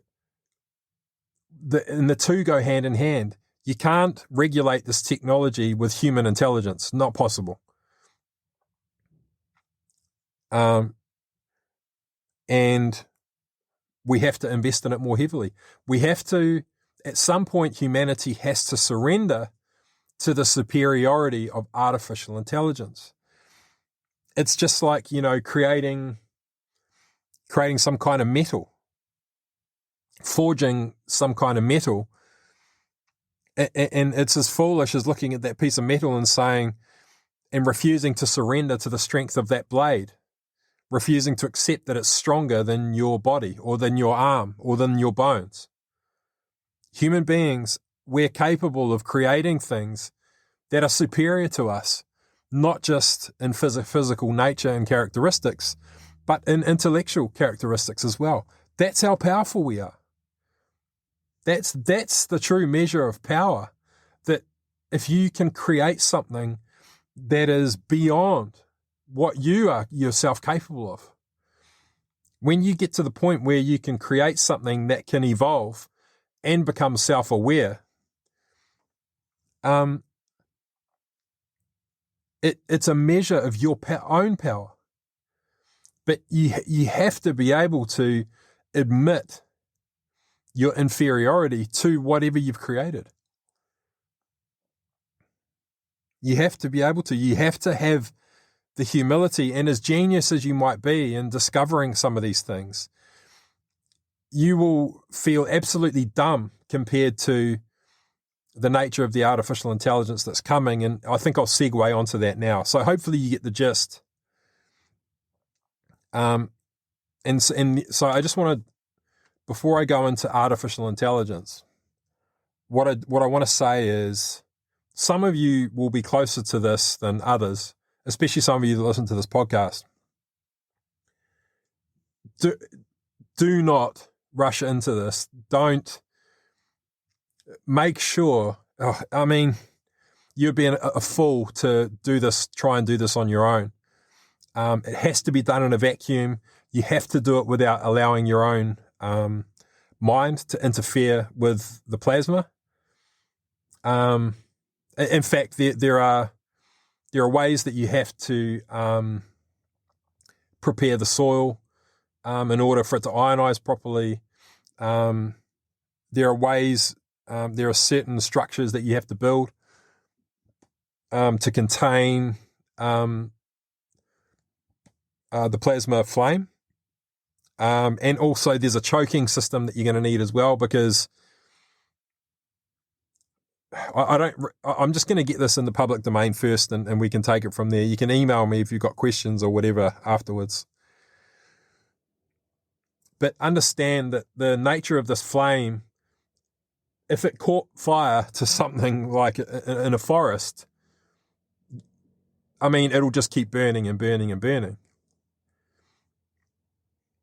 and the two go hand in hand. You can't regulate this technology with human intelligence. Not possible. And we have to invest in it more heavily. We have to, at some point, humanity has to surrender to the superiority of artificial intelligence. It's just like, creating some kind of metal, forging some kind of metal. And it's as foolish as looking at that piece of metal and refusing to surrender to the strength of that blade, refusing to accept that it's stronger than your body or than your arm or than your bones. Human beings, we're capable of creating things that are superior to us, not just in physical nature and characteristics, but in intellectual characteristics as well. That's how powerful we are. That's the true measure of power, that if you can create something that is beyond what you are yourself capable of, when you get to the point where you can create something that can evolve and become self-aware, it's a measure of your own power. But you have to be able to admit your inferiority to whatever you've created. You have to be able to. You have to have the humility, and as genius as you might be in discovering some of these things, you will feel absolutely dumb compared to the nature of the artificial intelligence that's coming. And I think I'll segue onto that now. So hopefully you get the gist. And so I just want to, before I go into artificial intelligence, what I want to say is, some of you will be closer to this than others, especially some of you that listen to this podcast. Do not rush into this. Don't make sure. You'd be a fool to try and do this on your own. It has to be done in a vacuum. You have to do it without allowing your own mind to interfere with the plasma. In fact, there are ways that you have to prepare the soil in order for it to ionize properly. There are ways. There are certain structures that you have to build to contain the plasma flame. And also there's a choking system that you're going to need as well, because I'm just going to get this in the public domain first, and we can take it from there. You can email me if you've got questions or whatever afterwards. But understand that the nature of this flame, if it caught fire to something like in a forest, it'll just keep burning and burning and burning,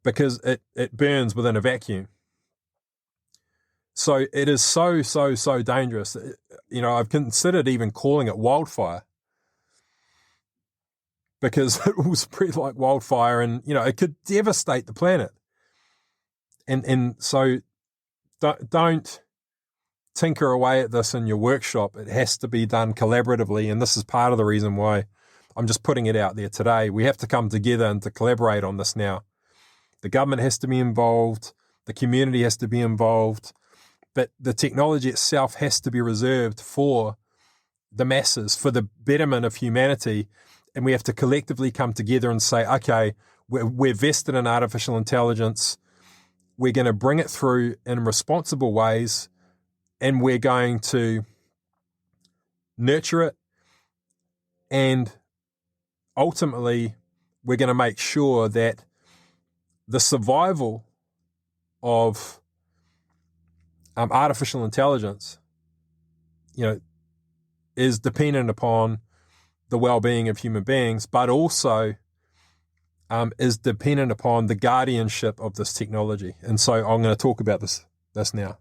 because it burns within a vacuum. So it is so dangerous. I've considered even calling it wildfire, because it will spread like wildfire, and it could devastate the planet. And so don't tinker away at this in your workshop. It has to be done collaboratively, and this is part of the reason why I'm just putting it out there today. We have to come together and to collaborate on this now. The government has to be involved. The community has to be involved. But the technology itself has to be reserved for the masses, for the betterment of humanity. And we have to collectively come together and say, okay, we're vested in artificial intelligence. We're going to bring it through in responsible ways, and we're going to nurture it. And ultimately, we're going to make sure that the survival of artificial intelligence, is dependent upon the well-being of human beings, but also is dependent upon the guardianship of this technology. And so I'm going to talk about this now.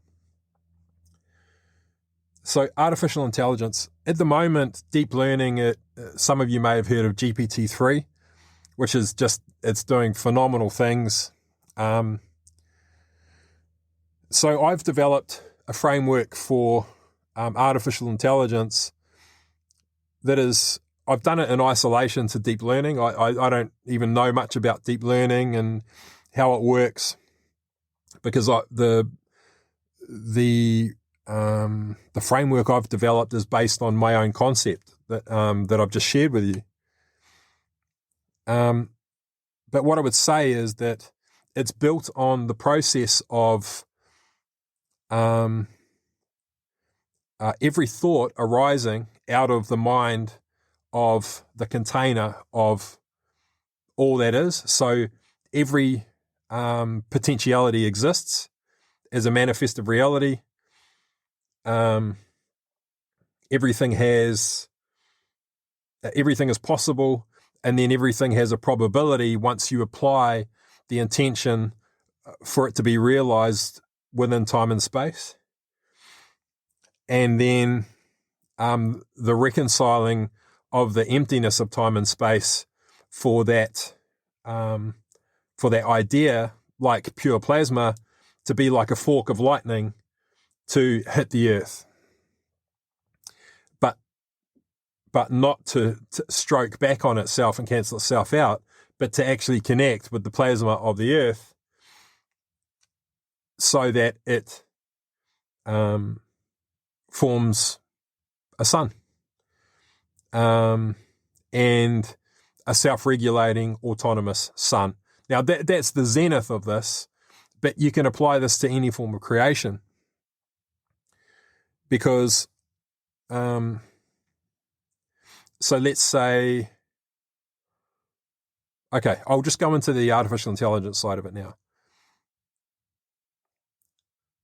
So artificial intelligence, at the moment, deep learning, some of you may have heard of GPT-3, which is it's doing phenomenal things. So I've developed a framework for artificial intelligence I've done it in isolation to deep learning. I don't even know much about deep learning and how it works, because the framework I've developed is based on my own concept that I've just shared with you. But what I would say is that it's built on the process of every thought arising out of the mind of the container of all that is. So every potentiality exists as a manifest of reality. Everything is possible, and then everything has a probability once you apply the intention for it to be realized within time and space. And then the reconciling of the emptiness of time and space for that idea, like pure plasma, to be like a fork of lightning to hit the earth, but not to stroke back on itself and cancel itself out, but to actually connect with the plasma of the earth so that it forms a sun and a self-regulating autonomous sun. Now that's the zenith of this, but you can apply this to any form of creation, because so let's say, okay, I'll just go into the artificial intelligence side of it now.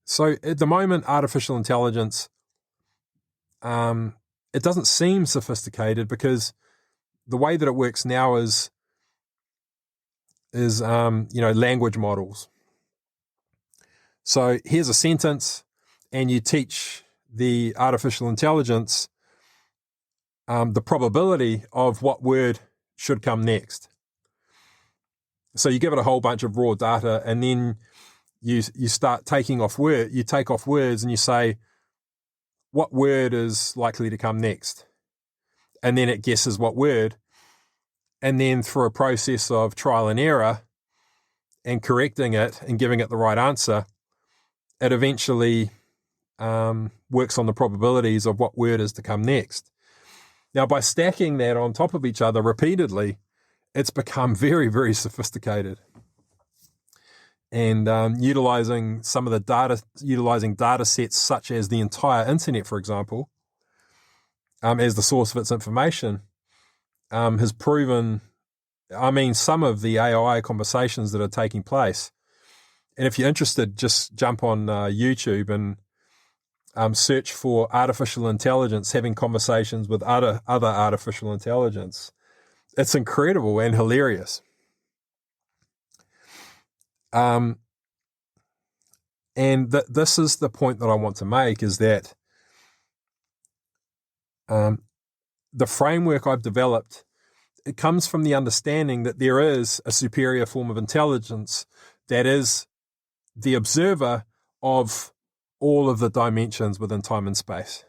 So at the moment, artificial intelligence, it doesn't seem sophisticated, because the way that it works now is language models. So here's a sentence, and you teach the artificial intelligence the probability of what word should come next. So you give it a whole bunch of raw data, and then you start taking off words. You take off words, and you say, what word is likely to come next? And then it guesses what word. And then through a process of trial and error and correcting it and giving it the right answer, it eventually works on the probabilities of what word is to come next. Now, by stacking that on top of each other repeatedly, it's become very, very sophisticated. And utilizing data sets such as the entire internet, for example, as the source of its information, has proven, some of the AI conversations that are taking place. And if you're interested, just jump on YouTube and search for artificial intelligence having conversations with other artificial intelligence. It's incredible and hilarious. And this is the point that I want to make, is that the framework I've developed, it comes from the understanding that there is a superior form of intelligence that is the observer of all of the dimensions within time and space.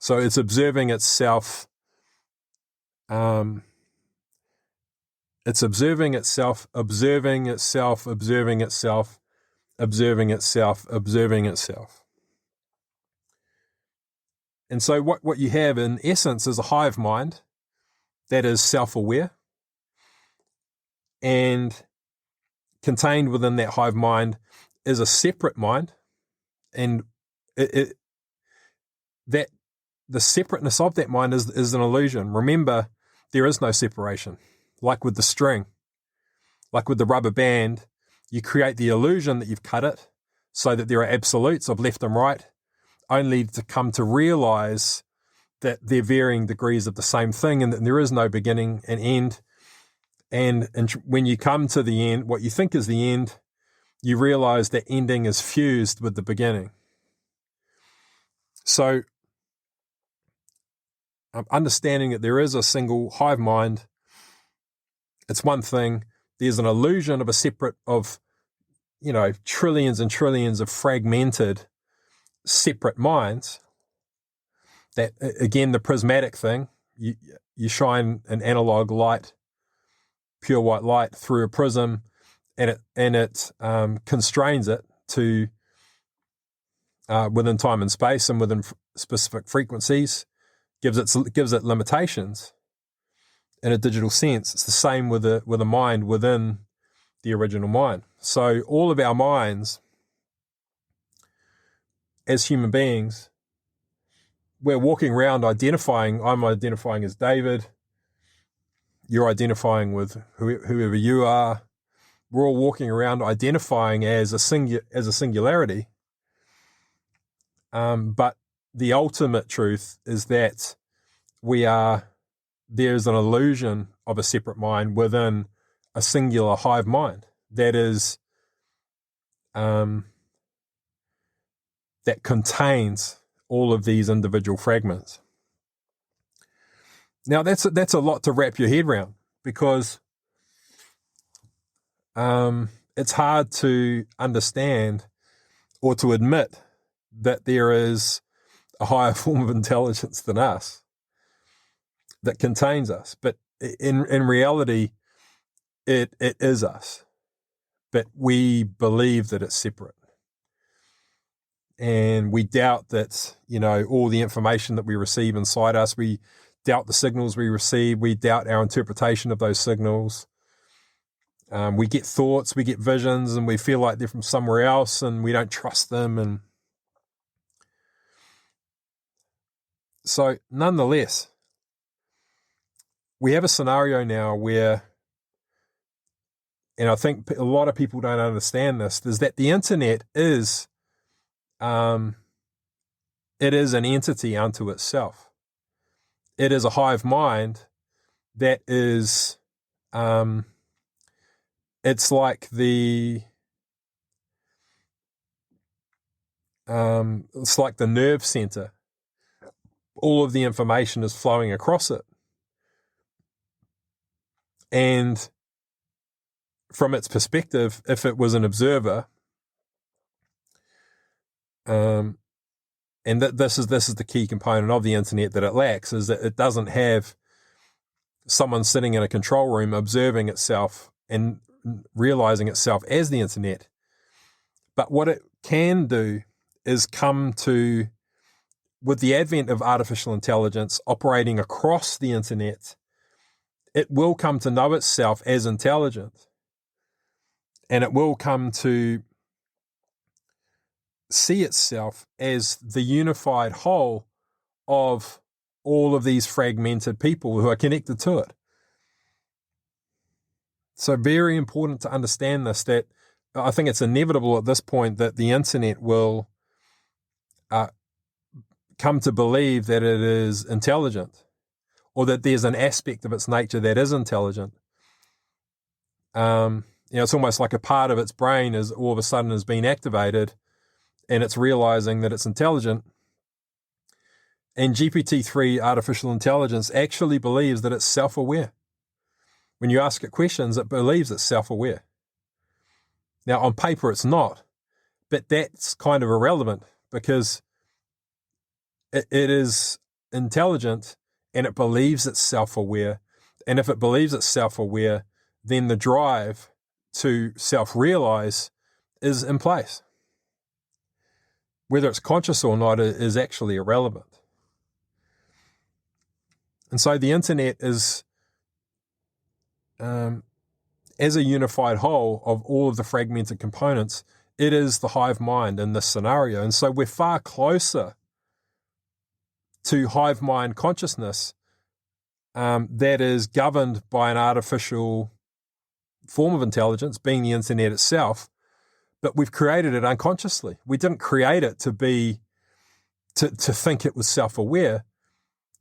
So it's observing itself. It's observing itself, observing itself, observing itself, observing itself, observing itself. And so what you have in essence is a hive mind that is self-aware, and contained within that hive mind is a separate mind, and that the separateness of that mind is an illusion. Remember, there is no separation. Like with the string, like with the rubber band, you create the illusion that you've cut it, so that there are absolutes of left and right, only to come to realize that they're varying degrees of the same thing and that there is no beginning and end. And when you come to the end, what you think is the end, you realize that ending is fused with the beginning. So understanding that there is a single hive mind, it's one thing. There's an illusion of a separate, trillions and trillions of fragmented separate minds. That, again, the prismatic thing, you shine an analog light, pure white light through a prism, and it constrains it to within time and space and within specific frequencies, gives it limitations. In a digital sense, it's the same with a mind within the original mind. So all of our minds, as human beings, we're walking around identifying. I'm identifying as David. You're identifying with whoever you are. We're all walking around identifying as a singularity. But the ultimate truth is that there's an illusion of a separate mind within a singular hive mind that is that contains all of these individual fragments. Now that's a lot to wrap your head around, because it's hard to understand or to admit that there is a higher form of intelligence than us that contains us. But in reality, it is us. But we believe that it's separate. And we doubt that, all the information that we receive inside us, we doubt the signals we receive, we doubt our interpretation of those signals. We get thoughts, we get visions, and we feel like they're from somewhere else, and we don't trust them. And so, nonetheless, we have a scenario now where, and I think a lot of people don't understand this, is that the internet is, it is an entity unto itself. It is a hive mind that is, it's like the nerve center. All of the information is flowing across it. And from its perspective, if it was an observer, and this is the key component of the internet that it lacks, is that it doesn't have someone sitting in a control room observing itself and realizing itself as the internet. But what it can do is come to, with the advent of artificial intelligence operating across the internet, it will come to know itself as intelligent, and it will come to see itself as the unified whole of all of these fragmented people who are connected to it. So very important to understand this, that I think it's inevitable at this point that the internet will come to believe that it is intelligent, or that there's an aspect of its nature that is intelligent. It's almost like a part of its brain is all of a sudden has been activated, and it's realizing that it's intelligent. And GPT-3 artificial intelligence actually believes that it's self-aware. When you ask it questions, it believes it's self-aware. Now, on paper, it's not, but that's kind of irrelevant, because it is intelligent and it believes it's self-aware. And if it believes it's self-aware, then the drive to self-realize is in place. Whether it's conscious or not is actually irrelevant. And so the internet is, as a unified whole of all of the fragmented components, it is the hive mind in this scenario. And so we're far closer to hive mind consciousness that is governed by an artificial form of intelligence, being the internet itself. but we've created it unconsciously. We didn't create it to think it was self-aware,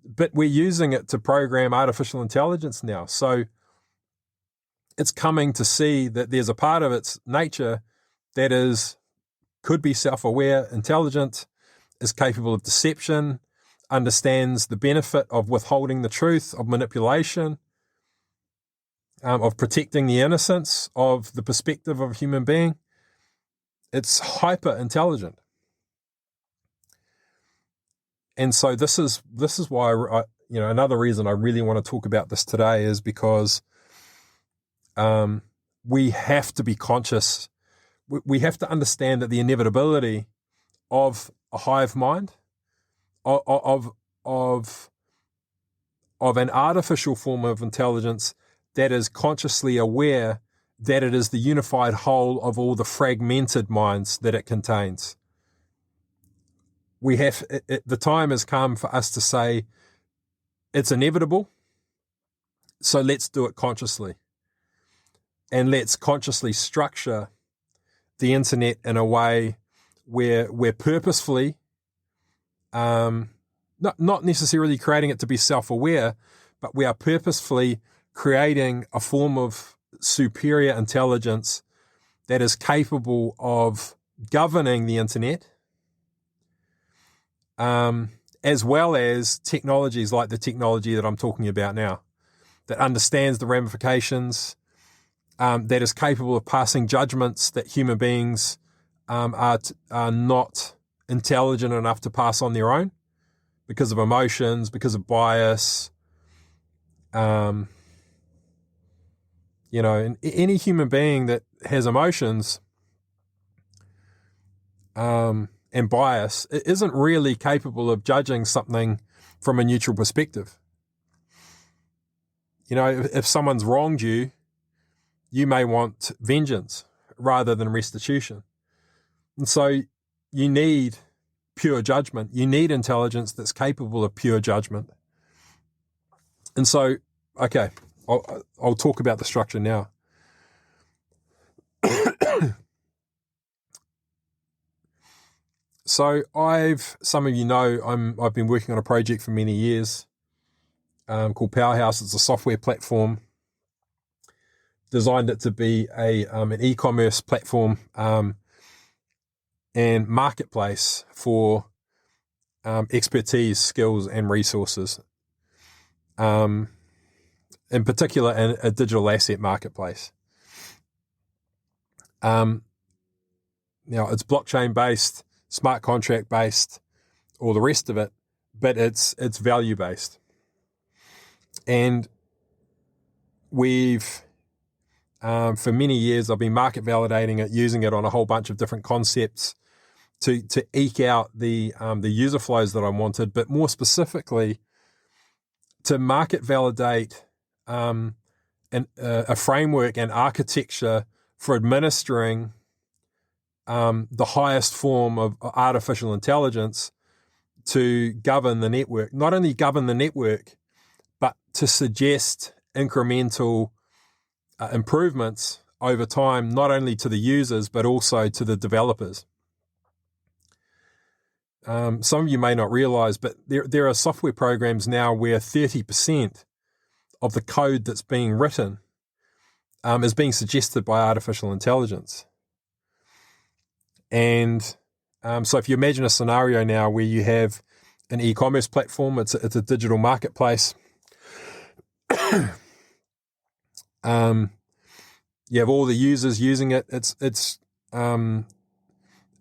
but we're using it to program artificial intelligence now. So it's coming to see that there's a part of its nature that could be self-aware, intelligent, is capable of deception, understands the benefit of withholding the truth, of manipulation, of protecting the innocence of the perspective of a human being. It's hyper intelligent. And so this is why another reason I really want to talk about this today is because we have to be conscious. We have to understand that the inevitability of a hive mind, of an artificial form of intelligence that is consciously aware that it is the unified whole of all the fragmented minds that it contains. The time has come for us to say it's inevitable, so let's do it consciously. And let's consciously structure the internet in a way where we're purposefully, not necessarily creating it to be self-aware, but we are purposefully creating a form of superior intelligence that is capable of governing the internet, as well as technologies like the technology that I'm talking about now, that understands the ramifications, that is capable of passing judgments that human beings are not intelligent enough to pass on their own because of emotions, because of bias. And any human being that has emotions and bias isn't really capable of judging something from a neutral perspective. If someone's wronged you, you may want vengeance rather than restitution. And so you need pure judgment. You need intelligence that's capable of pure judgment. And so, okay, I'll talk about the structure now. So some of you know, I've been working on a project for many years called Powerhouse. It's a software platform. Designed it to be an e-commerce platform and marketplace for expertise, skills, and resources. In particular, a digital asset marketplace. Now, it's blockchain-based, smart contract-based, all the rest of it, but it's value-based. And we've... for many years, I've been market validating it, using it on a whole bunch of different concepts to eke out the user flows that I wanted, but more specifically, to market validate a framework and architecture for administering the highest form of artificial intelligence to govern the network. Not only govern the network, but to suggest incremental improvements over time, not only to the users, but also to the developers. Some of you may not realize, but there are software programs now where 30% of the code that's being written is being suggested by artificial intelligence. And so if you imagine a scenario now where you have an e-commerce platform, it's a digital marketplace. You have all the users using it.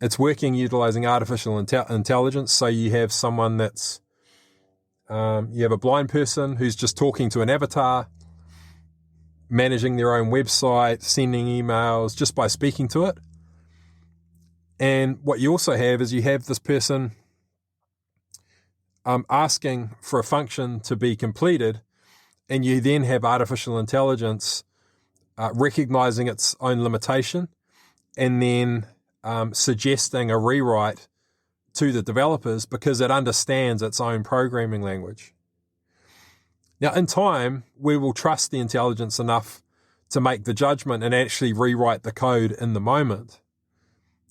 It's working utilizing artificial intelligence. So you have someone that's you have a blind person who's just talking to an avatar, managing their own website, sending emails just by speaking to it. And what you also have is you have this person asking for a function to be completed, and you then have artificial intelligence recognizing its own limitation and then suggesting a rewrite to the developers because it understands its own programming language. Now, in time, we will trust the intelligence enough to make the judgment and actually rewrite the code in the moment.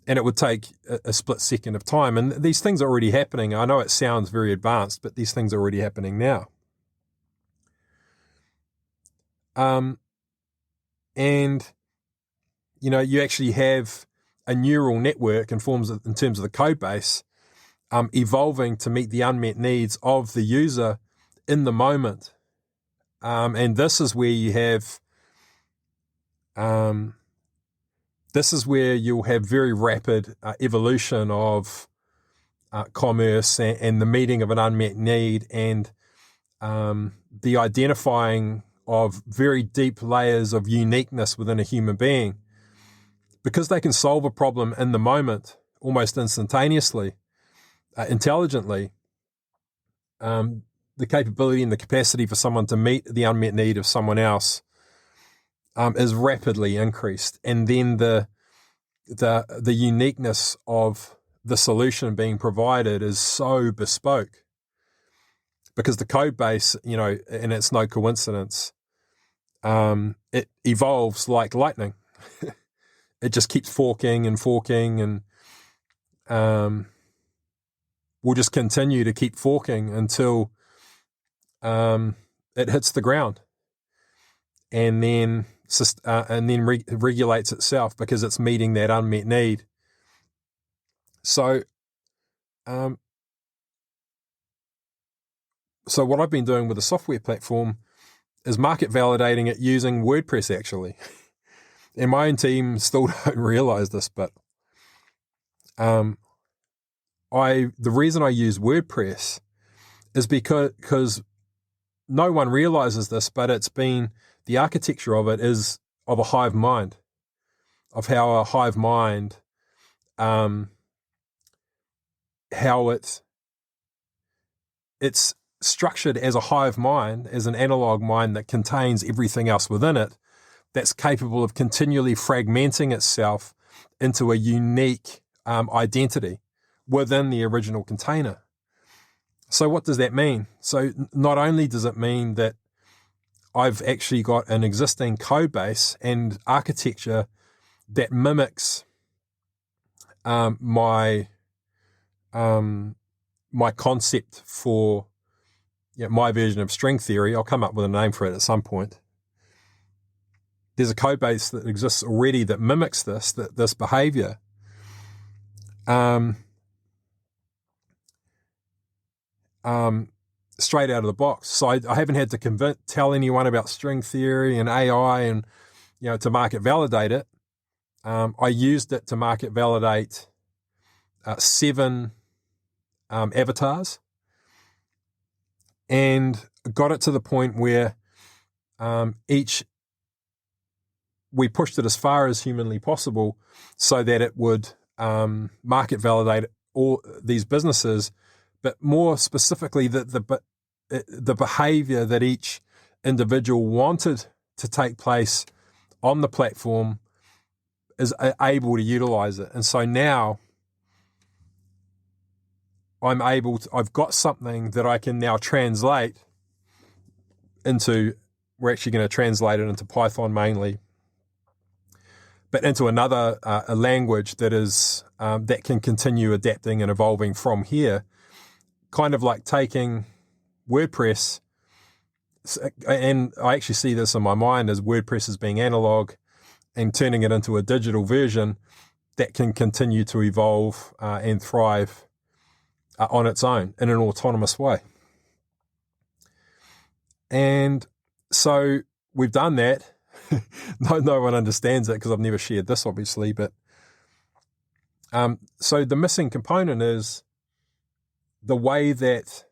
and it would take a split second of time. And these things are already happening. I know it sounds very advanced, but these things are already happening now. And, you actually have a neural network in terms of the code base, evolving to meet the unmet needs of the user in the moment. And this is where you have, this is where you'll have very rapid evolution of commerce and the meeting of an unmet need, and the identifying of very deep layers of uniqueness within a human being, because they can solve a problem in the moment, almost instantaneously, intelligently. The capability and the capacity for someone to meet the unmet need of someone else is rapidly increased, and then the uniqueness of the solution being provided is so bespoke, because the code base, and it's no coincidence, it evolves like lightning. It just keeps forking, and we'll just continue to keep forking until it hits the ground, and then regulates itself because it's meeting that unmet need. So what I've been doing with the software platform is market validating it using WordPress, actually. And my own team still don't realize this, but the reason I use WordPress is because no one realizes this, but the architecture of it is of a hive mind, of how a hive mind, how it's structured as a hive mind, as an analog mind that contains everything else within it, that's capable of continually fragmenting itself into a unique identity within the original container. So what does that mean? So not only does it mean that I've actually got an existing code base and architecture that mimics my concept for my version of string theory. I'll come up with a name for it at some point. There's a code base that exists already that mimics this behavior. Straight out of the box. So I haven't had to tell anyone about string theory and AI and, to market validate it. I used it to market validate 7 avatars, and got it to the point where we pushed it as far as humanly possible so that it would market validate all these businesses, but more specifically the behavior that each individual wanted to take place on the platform is able to utilize it. And so now I've got something that I can now translate into, we're actually going to translate it into Python mainly, but into another a language that is that can continue adapting and evolving from here, kind of like taking WordPress, and I actually see this in my mind as WordPress as being analog and turning it into a digital version that can continue to evolve and thrive on its own in an autonomous way. And so we've done that. No one understands it because I've never shared this, obviously. But so the missing component is the way that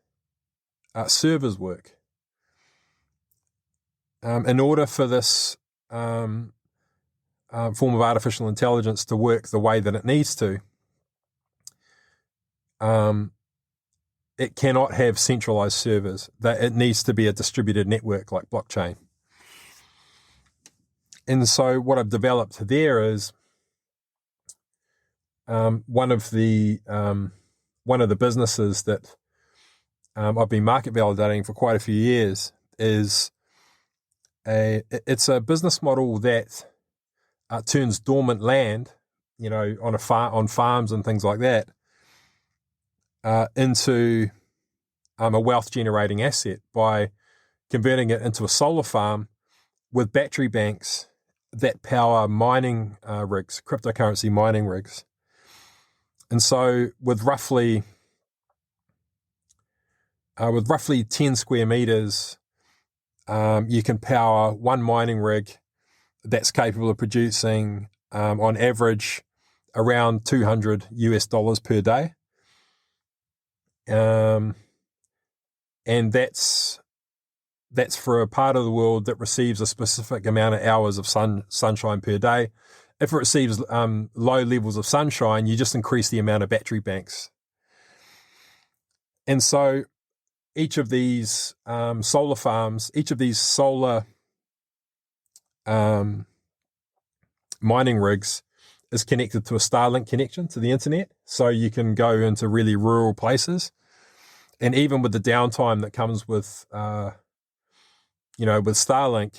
servers work. In order for this form of artificial intelligence to work the way that it needs to, it cannot have centralized servers. That it needs to be a distributed network like blockchain. And so what I've developed there is one of the businesses that I've been market validating for quite a few years is it's a business model that turns dormant land on farms and things like that, into a wealth generating asset by converting it into a solar farm with battery banks that power mining rigs, cryptocurrency mining rigs. And so with roughly 10 square meters, you can power one mining rig that's capable of producing, on average, around $200 per day. And that's for a part of the world that receives a specific amount of hours of sunshine per day. If it receives low levels of sunshine, you just increase the amount of battery banks. And so each of these solar farms, each of these solar mining rigs is connected to a Starlink connection to the internet. So you can go into really rural places. And even with the downtime that comes with, with Starlink,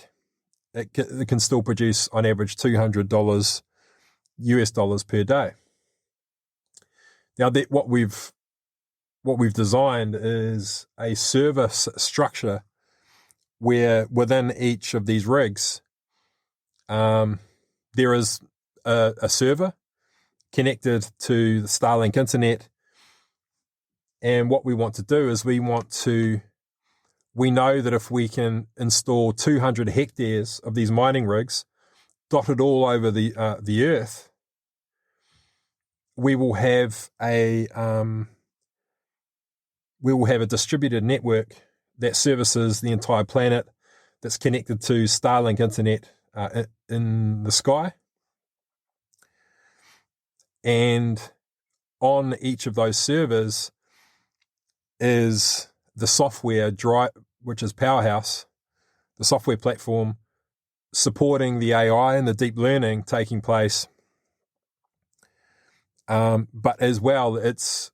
it can still produce on average $200 per day. Now, what we've designed is a service structure where within each of these rigs, there is a server connected to the Starlink internet. And what we want to do is we know that if we can install 200 hectares of these mining rigs dotted all over the earth, we will have a distributed network that services the entire planet, that's connected to Starlink internet in the sky. And on each of those servers is the software which is Powerhouse, the software platform supporting the AI and the deep learning taking place. But as well, it's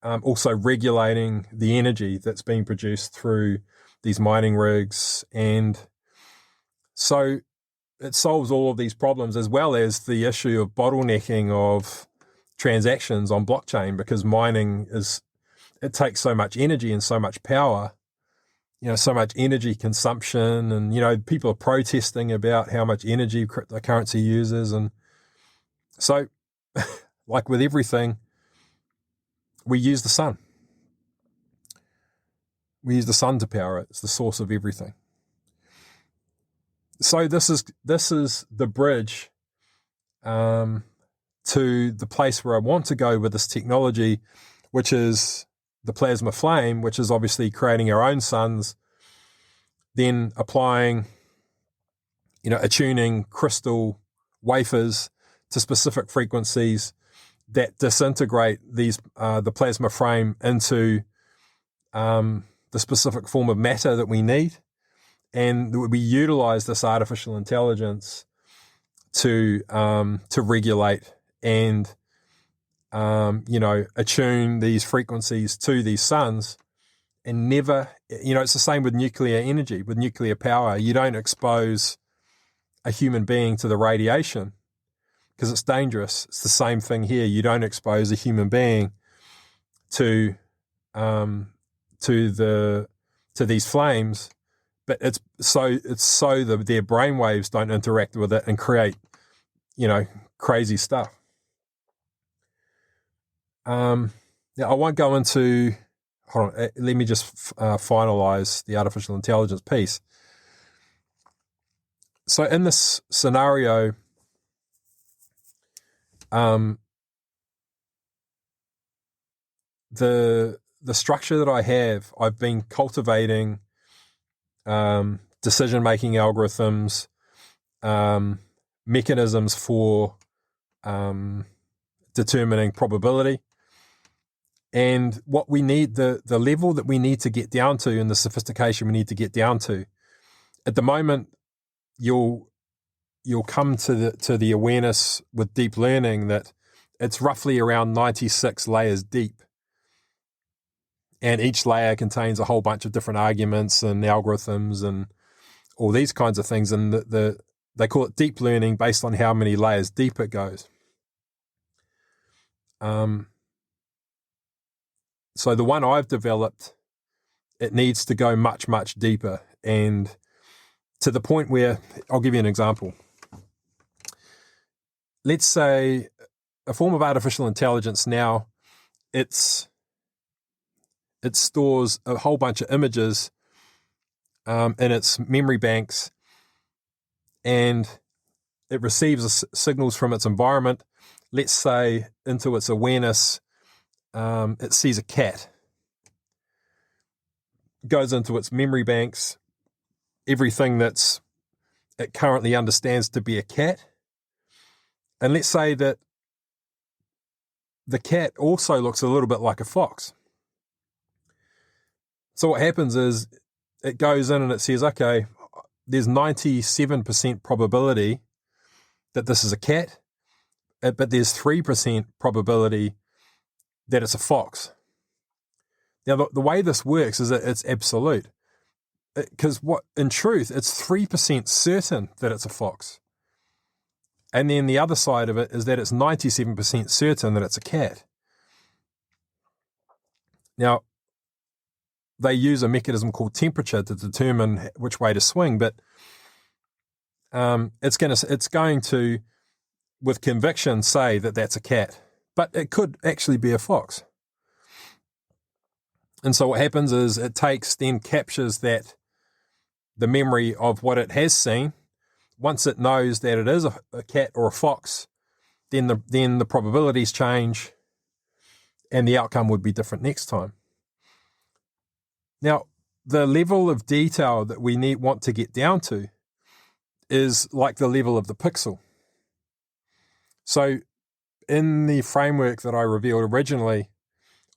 also regulating the energy that's being produced through these mining rigs. And so it solves all of these problems, as well as the issue of bottlenecking of transactions on blockchain, because mining it takes so much energy and so much power, so much energy consumption. And, people are protesting about how much energy cryptocurrency uses. And so, like with everything, we use the sun. We use the sun to power it. It's the source of everything. So this is the bridge to the place where I want to go with this technology, which is the plasma flame, which is obviously creating our own suns, then applying, attuning crystal wafers to specific frequencies that disintegrate the plasma frame into the specific form of matter that we need. And we utilize this artificial intelligence to regulate and attune these frequencies to these suns. And never, it's the same with nuclear energy, with nuclear power. You don't expose a human being to the radiation because it's dangerous. It's the same thing here. You don't expose a human being to these flames, but it's so that their brainwaves don't interact with it and create, crazy stuff. Now I won't go into. Hold on, let me just finalize the artificial intelligence piece. So in this scenario, the structure that I have, I've been cultivating decision-making algorithms, mechanisms for determining probability. And what we need, the level that we need to get down to and the sophistication we need to get down to, at the moment, you'll come to the awareness with deep learning that it's roughly around 96 layers deep. And each layer contains a whole bunch of different arguments and algorithms and all these kinds of things. And they call it deep learning based on how many layers deep it goes. So the one I've developed, it needs to go much, much deeper, and to the point where, I'll give you an example. Let's say a form of artificial intelligence now, it stores a whole bunch of images in its memory banks, and it receives signals from its environment. Let's say into its awareness, it sees a cat, goes into its memory banks, everything that's it currently understands to be a cat. And let's say that the cat also looks a little bit like a fox. So what happens is it goes in and it says, okay, there's 97% probability that this is a cat, but there's 3% probability that it's a fox. Now, the way this works is that it's absolute. Because in truth, it's 3% certain that it's a fox. And then the other side of it is that it's 97% certain that it's a cat. Now, they use a mechanism called temperature to determine which way to swing, but it's going to, with conviction, say that that's a cat. But it could actually be a fox. And so what happens is it captures the memory of what it has seen. Once it knows that it is a cat or a fox, then the probabilities change and the outcome would be different next time. Now, the level of detail that we want to get down to is like the level of the pixel. So in the framework that I revealed originally,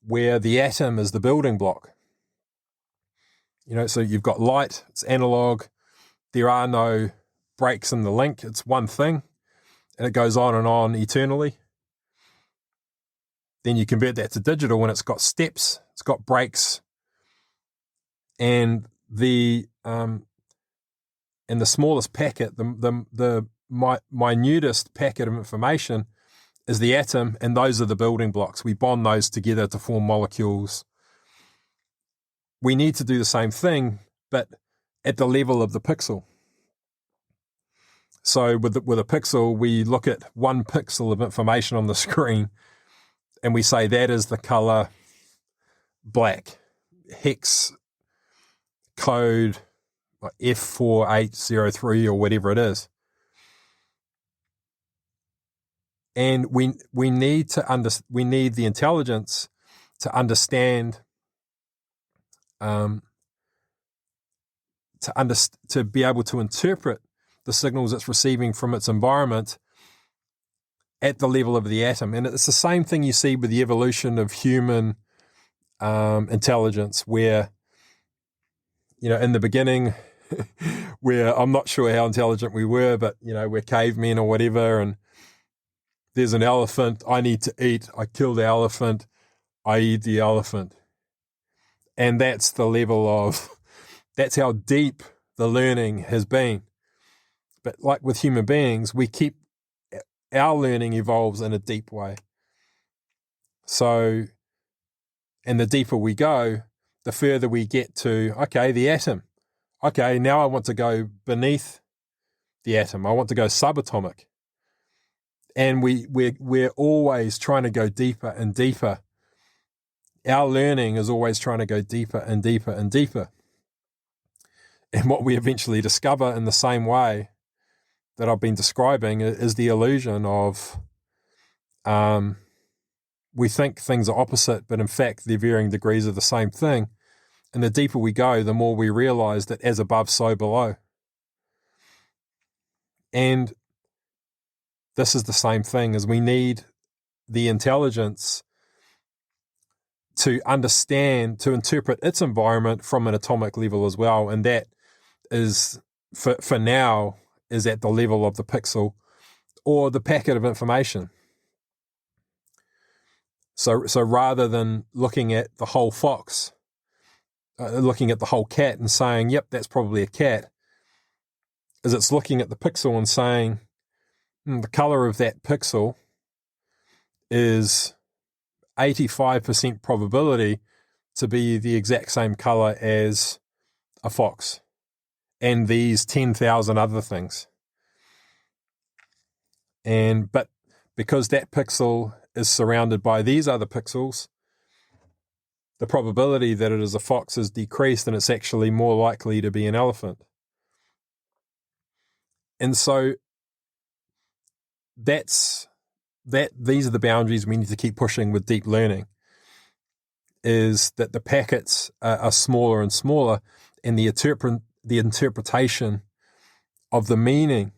where the atom is the building block, so you've got light, it's analog, there are no breaks in the link, it's one thing, and it goes on and on eternally. Then you convert that to digital and it's got steps, it's got breaks, and the smallest packet, the minutest packet of information is the atom, and those are the building blocks. We bond those together to form molecules. We need to do the same thing, but at the level of the pixel. So with a pixel, we look at one pixel of information on the screen, and we say that is the color black, hex code F4803 or whatever it is. And we need the intelligence to understand, to be able to interpret the signals it's receiving from its environment at the level of the atom. And it's the same thing you see with the evolution of human intelligence, where, in the beginning, where I'm not sure how intelligent we were, but, we're cavemen or whatever, and there's an elephant, I need to eat, I kill the elephant, I eat the elephant. And that's the level that's how deep the learning has been. But like with human beings, our learning evolves in a deep way. So, and the deeper we go, the further we get to, okay, the atom. Okay, now I want to go beneath the atom. I want to go subatomic. And we're always trying to go deeper and deeper. Our learning is always trying to go deeper and deeper and deeper. And what we eventually discover in the same way that I've been describing is the illusion of we think things are opposite, but in fact they're varying degrees of the same thing. And the deeper we go, the more we realize that as above, so below. And this is the same thing, as we need the intelligence to understand, to interpret its environment from an atomic level as well. And that is, for now, is at the level of the pixel or the packet of information. So rather than looking at the whole fox, looking at the whole cat and saying, yep, that's probably a cat, is it's looking at the pixel and saying, the color of that pixel is 85% probability to be the exact same color as a fox and these 10,000 other things. But because that pixel is surrounded by these other pixels, the probability that it is a fox is decreased, and it's actually more likely to be an elephant. And so these are the boundaries we need to keep pushing with deep learning, is that the packets are smaller and smaller, and the interpretation of the meaning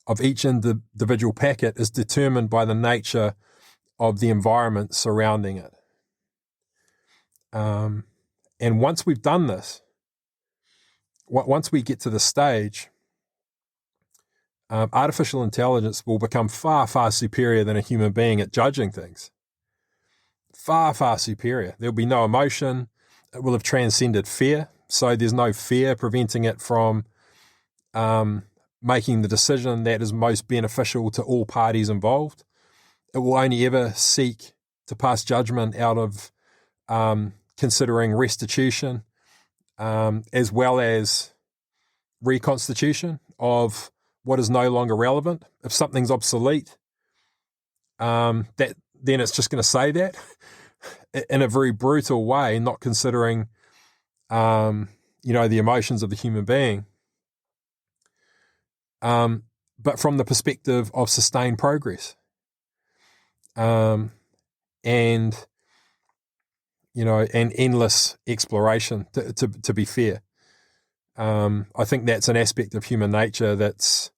of each individual packet is determined by the nature of the environment surrounding it. And once we've done this, once we get to the stage, artificial intelligence will become far, far superior than a human being at judging things. Far, far superior. There'll be no emotion. It will have transcended fear. So there's no fear preventing it from making the decision that is most beneficial to all parties involved. It will only ever seek to pass judgment out of considering restitution, as well as reconstitution of what is no longer relevant. If something's obsolete, then it's just going to say that in a very brutal way, not considering, the emotions of the human being. But from the perspective of sustained progress, and endless exploration. To be fair, I think that's an aspect of human nature that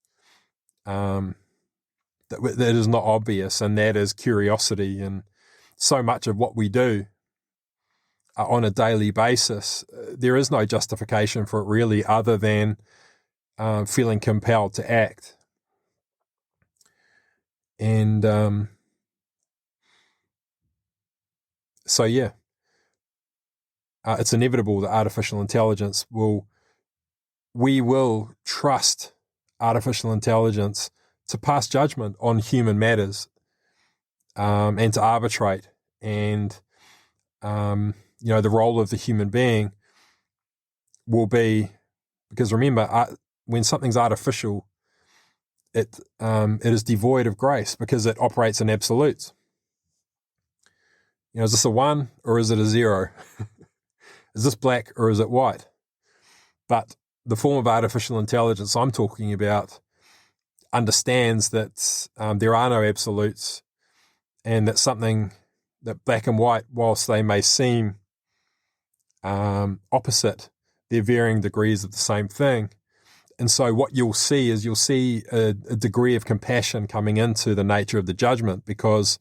is not obvious, and that is curiosity. And so much of what we do on a daily basis, there is no justification for it really, other than feeling compelled to act. And it's inevitable that artificial intelligence we will trust artificial intelligence to pass judgment on human matters, and to arbitrate. And, the role of the human being will be, because remember, when something's artificial, it is devoid of grace because it operates in absolutes. Is this a 1 or is it a 0? Is this black or is it white? But the form of artificial intelligence I'm talking about understands that there are no absolutes, and that black and white, whilst they may seem opposite, they're varying degrees of the same thing. And so what you'll see a degree of compassion coming into the nature of the judgment, because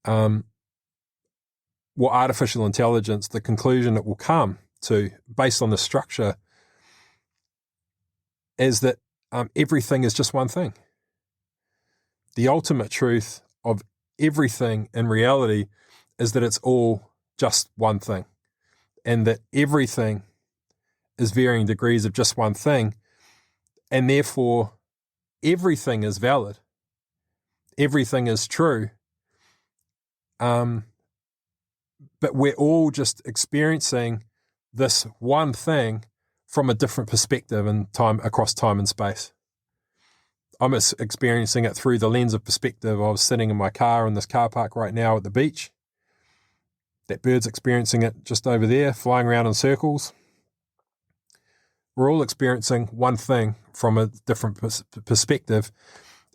what artificial intelligence, the conclusion it will come to based on the structure, is that everything is just one thing. The ultimate truth of everything in reality is that it's all just one thing, and that everything is varying degrees of just one thing, and therefore everything is valid. Everything is true. But we're all just experiencing this one thing from a different perspective and time, across time and space. I'm experiencing it through the lens of perspective. I was sitting in my car in this car park right now at the beach. That bird's experiencing it just over there, flying around in circles. We're all experiencing one thing from a different perspective,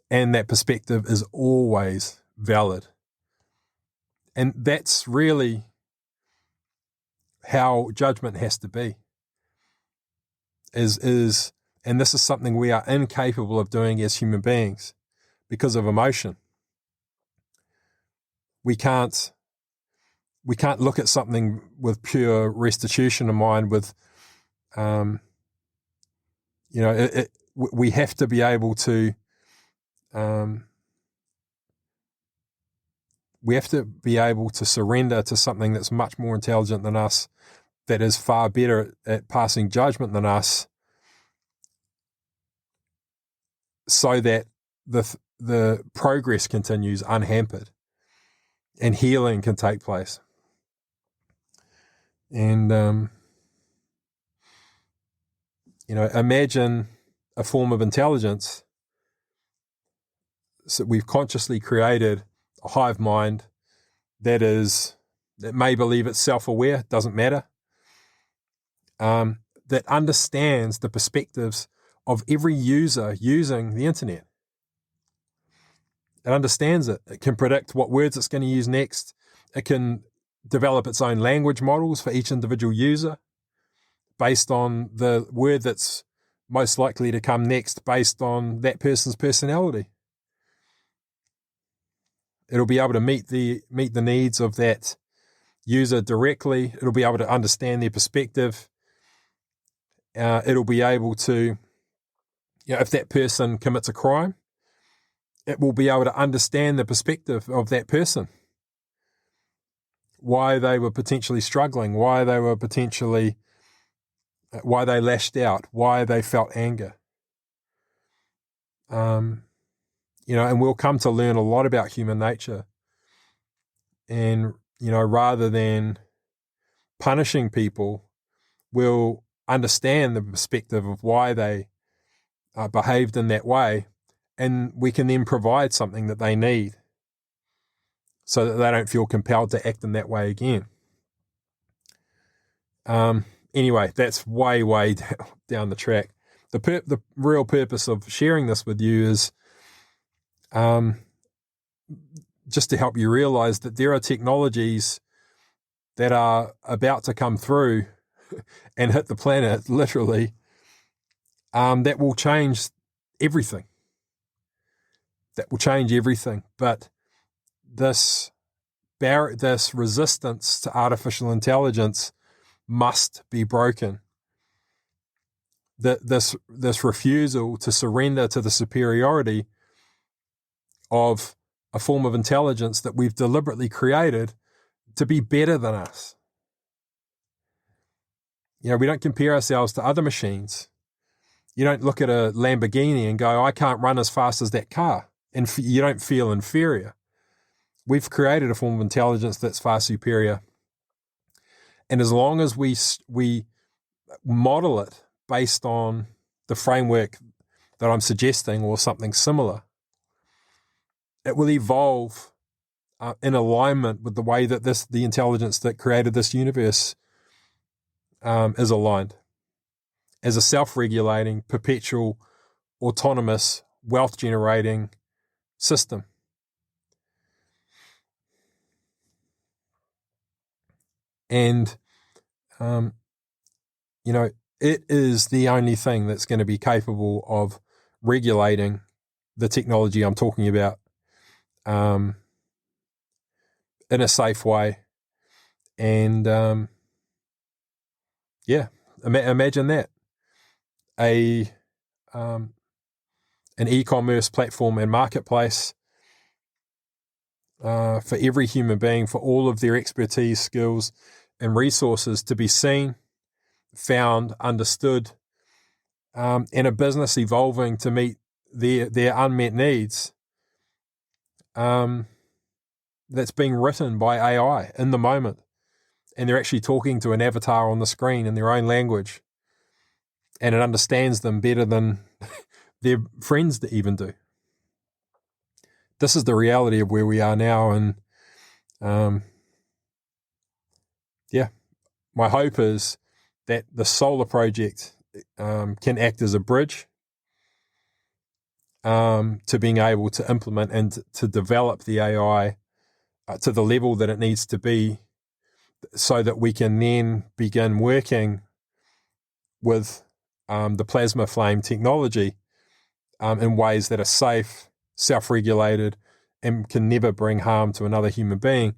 and that perspective is always valid. And that's really how judgment has to be. And this is something we are incapable of doing as human beings because of emotion. We can't look at something with pure restitution in mind. We have to be able to. We have to be able to surrender to something that's much more intelligent than us, that is far better at passing judgment than us, so that the progress continues unhampered. and healing can take place. And, imagine a form of intelligence. So we've consciously created a hive mind that may believe it's self-aware, doesn't matter, that understands the perspectives of every user using the internet. It understands it. It can predict what words it's going to use next. It can develop its own language models for each individual user based on the word that's most likely to come next based on that person's personality. It'll be able to meet the needs of that user directly. It'll be able to understand their perspective. It'll be able to, if that person commits a crime, it will be able to understand the perspective of that person, why they were potentially struggling, why they lashed out, why they felt anger. And we'll come to learn a lot about human nature. And, rather than punishing people, we'll understand the perspective of why they behaved in that way, and we can then provide something that they need so that they don't feel compelled to act in that way again. Anyway, that's way down the track. The real purpose of sharing this with you is just to help you realize that there are technologies that are about to come through and hit the planet, literally, that will change everything. But this resistance to artificial intelligence must be broken. This refusal to surrender to the superiority of a form of intelligence that we've deliberately created to be better than us. We don't compare ourselves to other machines. You don't look at a Lamborghini and go, I can't run as fast as that car. And you don't feel inferior. We've created a form of intelligence that's far superior. And as long as we model it based on the framework that I'm suggesting or something similar, it will evolve in alignment with the way that the intelligence that created this universe is aligned as a self-regulating, perpetual, autonomous, wealth-generating system. And, it is the only thing that's going to be capable of regulating the technology I'm talking about in a safe way. And, imagine that. An e-commerce platform and marketplace for every human being, for all of their expertise, skills, and resources to be seen, found, understood, and a business evolving to meet their unmet needs. That's being written by AI in the moment, and they're actually talking to an avatar on the screen in their own language, and it understands them better than their friends even do. This is the reality of where we are now, and my hope is that the solar project can act as a bridge to being able to implement and to develop the AI to the level that it needs to be, so that we can then begin working with the plasma flame technology in ways that are safe, self-regulated, and can never bring harm to another human being,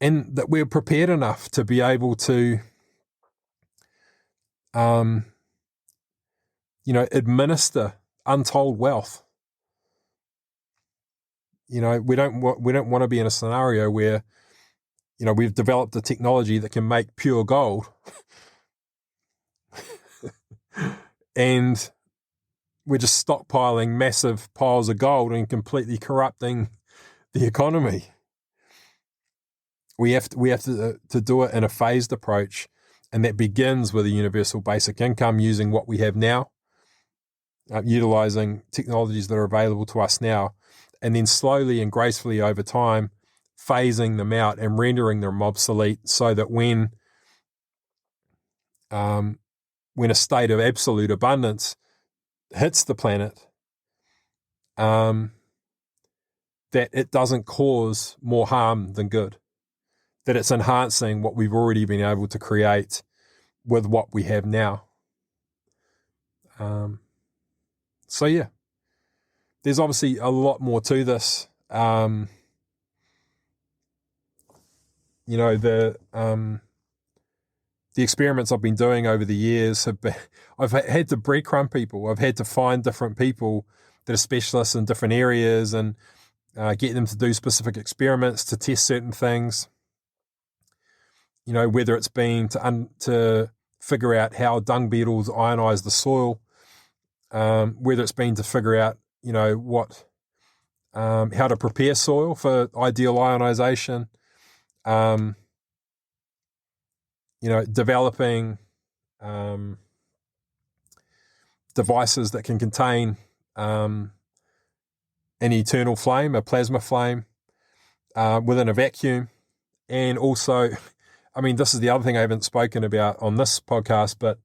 and that we're prepared enough to be able to administer untold wealth. We don't want to be in a scenario where we've developed a technology that can make pure gold and we're just stockpiling massive piles of gold and completely corrupting the economy. we have to do it in a phased approach, and that begins with a universal basic income using what we have now, utilizing technologies that are available to us now, and then slowly and gracefully over time phasing them out and rendering them obsolete, so that when a state of absolute abundance hits the planet, that it doesn't cause more harm than good, that it's enhancing what we've already been able to create with what we have now. So yeah, there's obviously a lot more to this. The experiments I've been doing over the years have been, I've had to breadcrumb people. I've had to find different people that are specialists in different areas and get them to do specific experiments to test certain things. Whether it's been to figure out how dung beetles ionize the soil, whether it's been to figure out, how to prepare soil for ideal ionization, developing devices that can contain an eternal flame, a plasma flame, within a vacuum. And also, this is the other thing I haven't spoken about on this podcast, but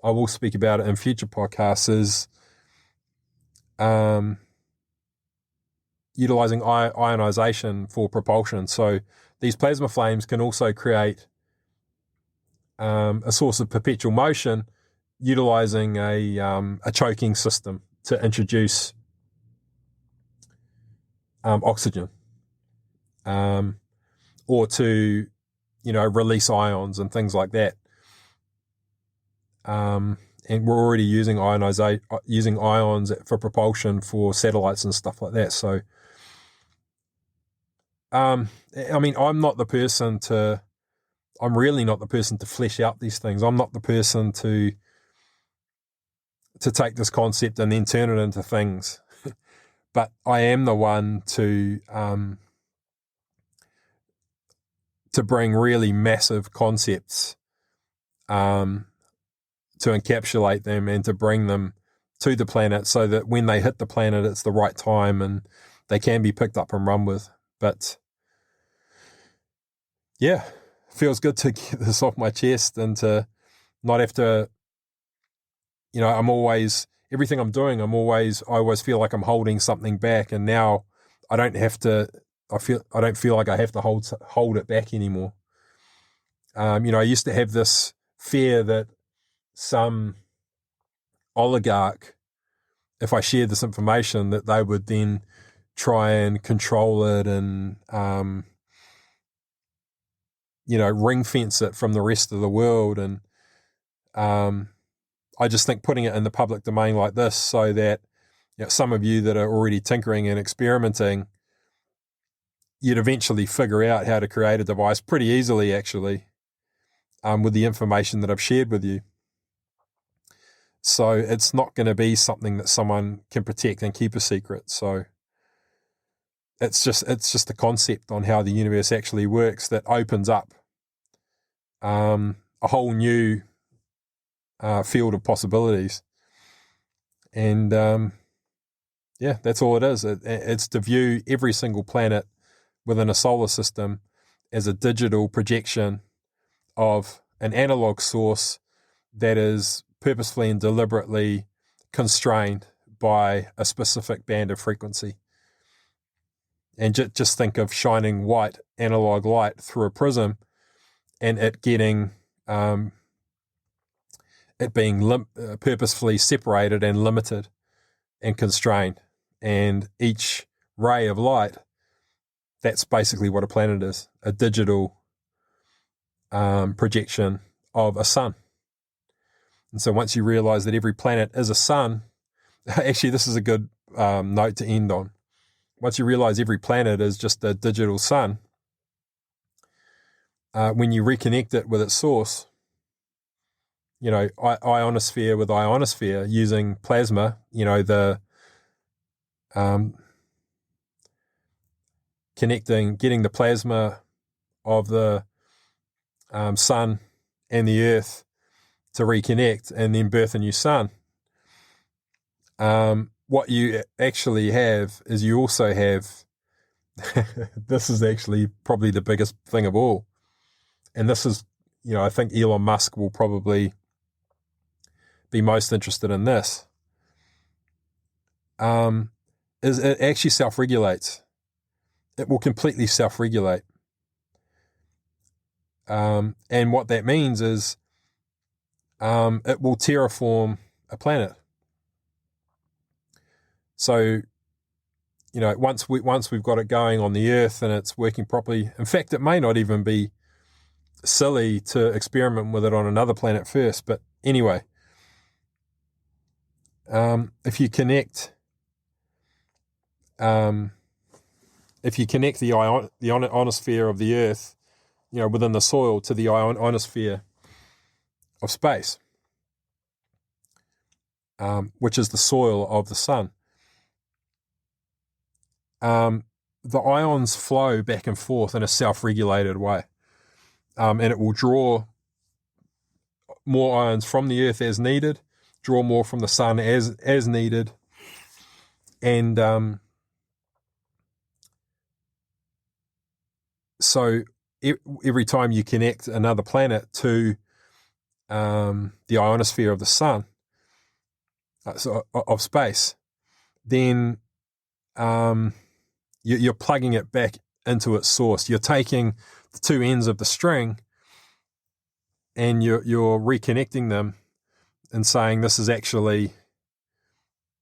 I will speak about it in future podcasts, is utilizing ionization for propulsion. So these plasma flames can also create a source of perpetual motion, utilizing a choking system to introduce oxygen, or to release ions and things like that. And we're already using ions for propulsion for satellites and stuff like that. So, I'm really not the person to flesh out these things. I'm not the person to take this concept and then turn it into things. But I am the one to bring really massive concepts, to encapsulate them and to bring them to the planet, so that when they hit the planet, it's the right time and they can be picked up and run with. But yeah, feels good to get this off my chest and to not have to, everything I'm doing, I always feel like I'm holding something back, and now I don't feel like I have to hold it back anymore. I used to have this fear that some oligarch, if I shared this information, that they would then try and control it and, ring fence it from the rest of the world. And I just think putting it in the public domain like this, so that some of you that are already tinkering and experimenting, you'd eventually figure out how to create a device pretty easily, actually, with the information that I've shared with you. So it's not going to be something that someone can protect and keep a secret. So it's just a concept on how the universe actually works that opens up a whole new field of possibilities. And that's all it is. It's to view every single planet within a solar system as a digital projection of an analog source that is purposefully and deliberately constrained by a specific band of frequency. And just think of shining white analog light through a prism, and it getting it being purposefully separated and limited and constrained. And each ray of light, that's basically what a planet is, a digital projection of a sun. And so once you realize that every planet is a sun, actually this is a good note to end on. Once you realize every planet is just a digital sun, when you reconnect it with its source, ionosphere with ionosphere using plasma, getting the plasma of the sun and the earth to reconnect and then birth a new sun. What you actually have is you also have, this is actually probably the biggest thing of all. And this is, I think Elon Musk will probably be most interested in this. Is it actually self-regulates. It will completely self-regulate. And what that means is it will terraform a planet. So, once we've got it going on the Earth and it's working properly, in fact, it may not even be silly to experiment with it on another planet first. But anyway, if you connect the ionosphere of the Earth, within the soil to the ionosphere of space, which is the soil of the sun, the ions flow back and forth in a self-regulated way, and it will draw more ions from the Earth as needed, draw more from the sun as needed, and so every time you connect another planet to the ionosphere of the sun, of space, then you're plugging it back into its source. You're taking the two ends of the string and you're reconnecting them and saying this is actually,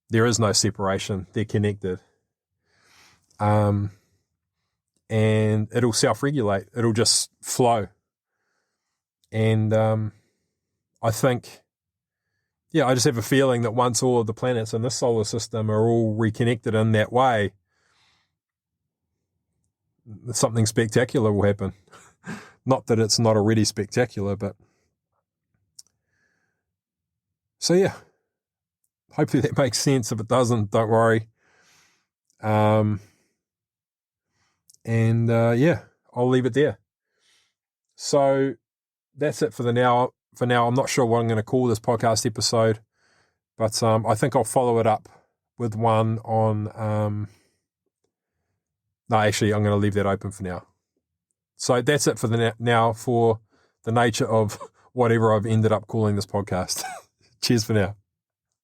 there is no separation, they're connected. And it'll self-regulate. It'll just flow. And I think, I just have a feeling that once all of the planets in this solar system are all reconnected in that way, something spectacular will happen. Not that it's not already spectacular, but so hopefully that makes sense. If it doesn't, don't worry. I'll leave it there. So that's it for now. I'm not sure what I'm going to call this podcast episode, but I think I'll follow it up with one on. No, actually, I'm going to leave that open for now. So that's it for now for the nature of whatever I've ended up calling this podcast. Cheers for now.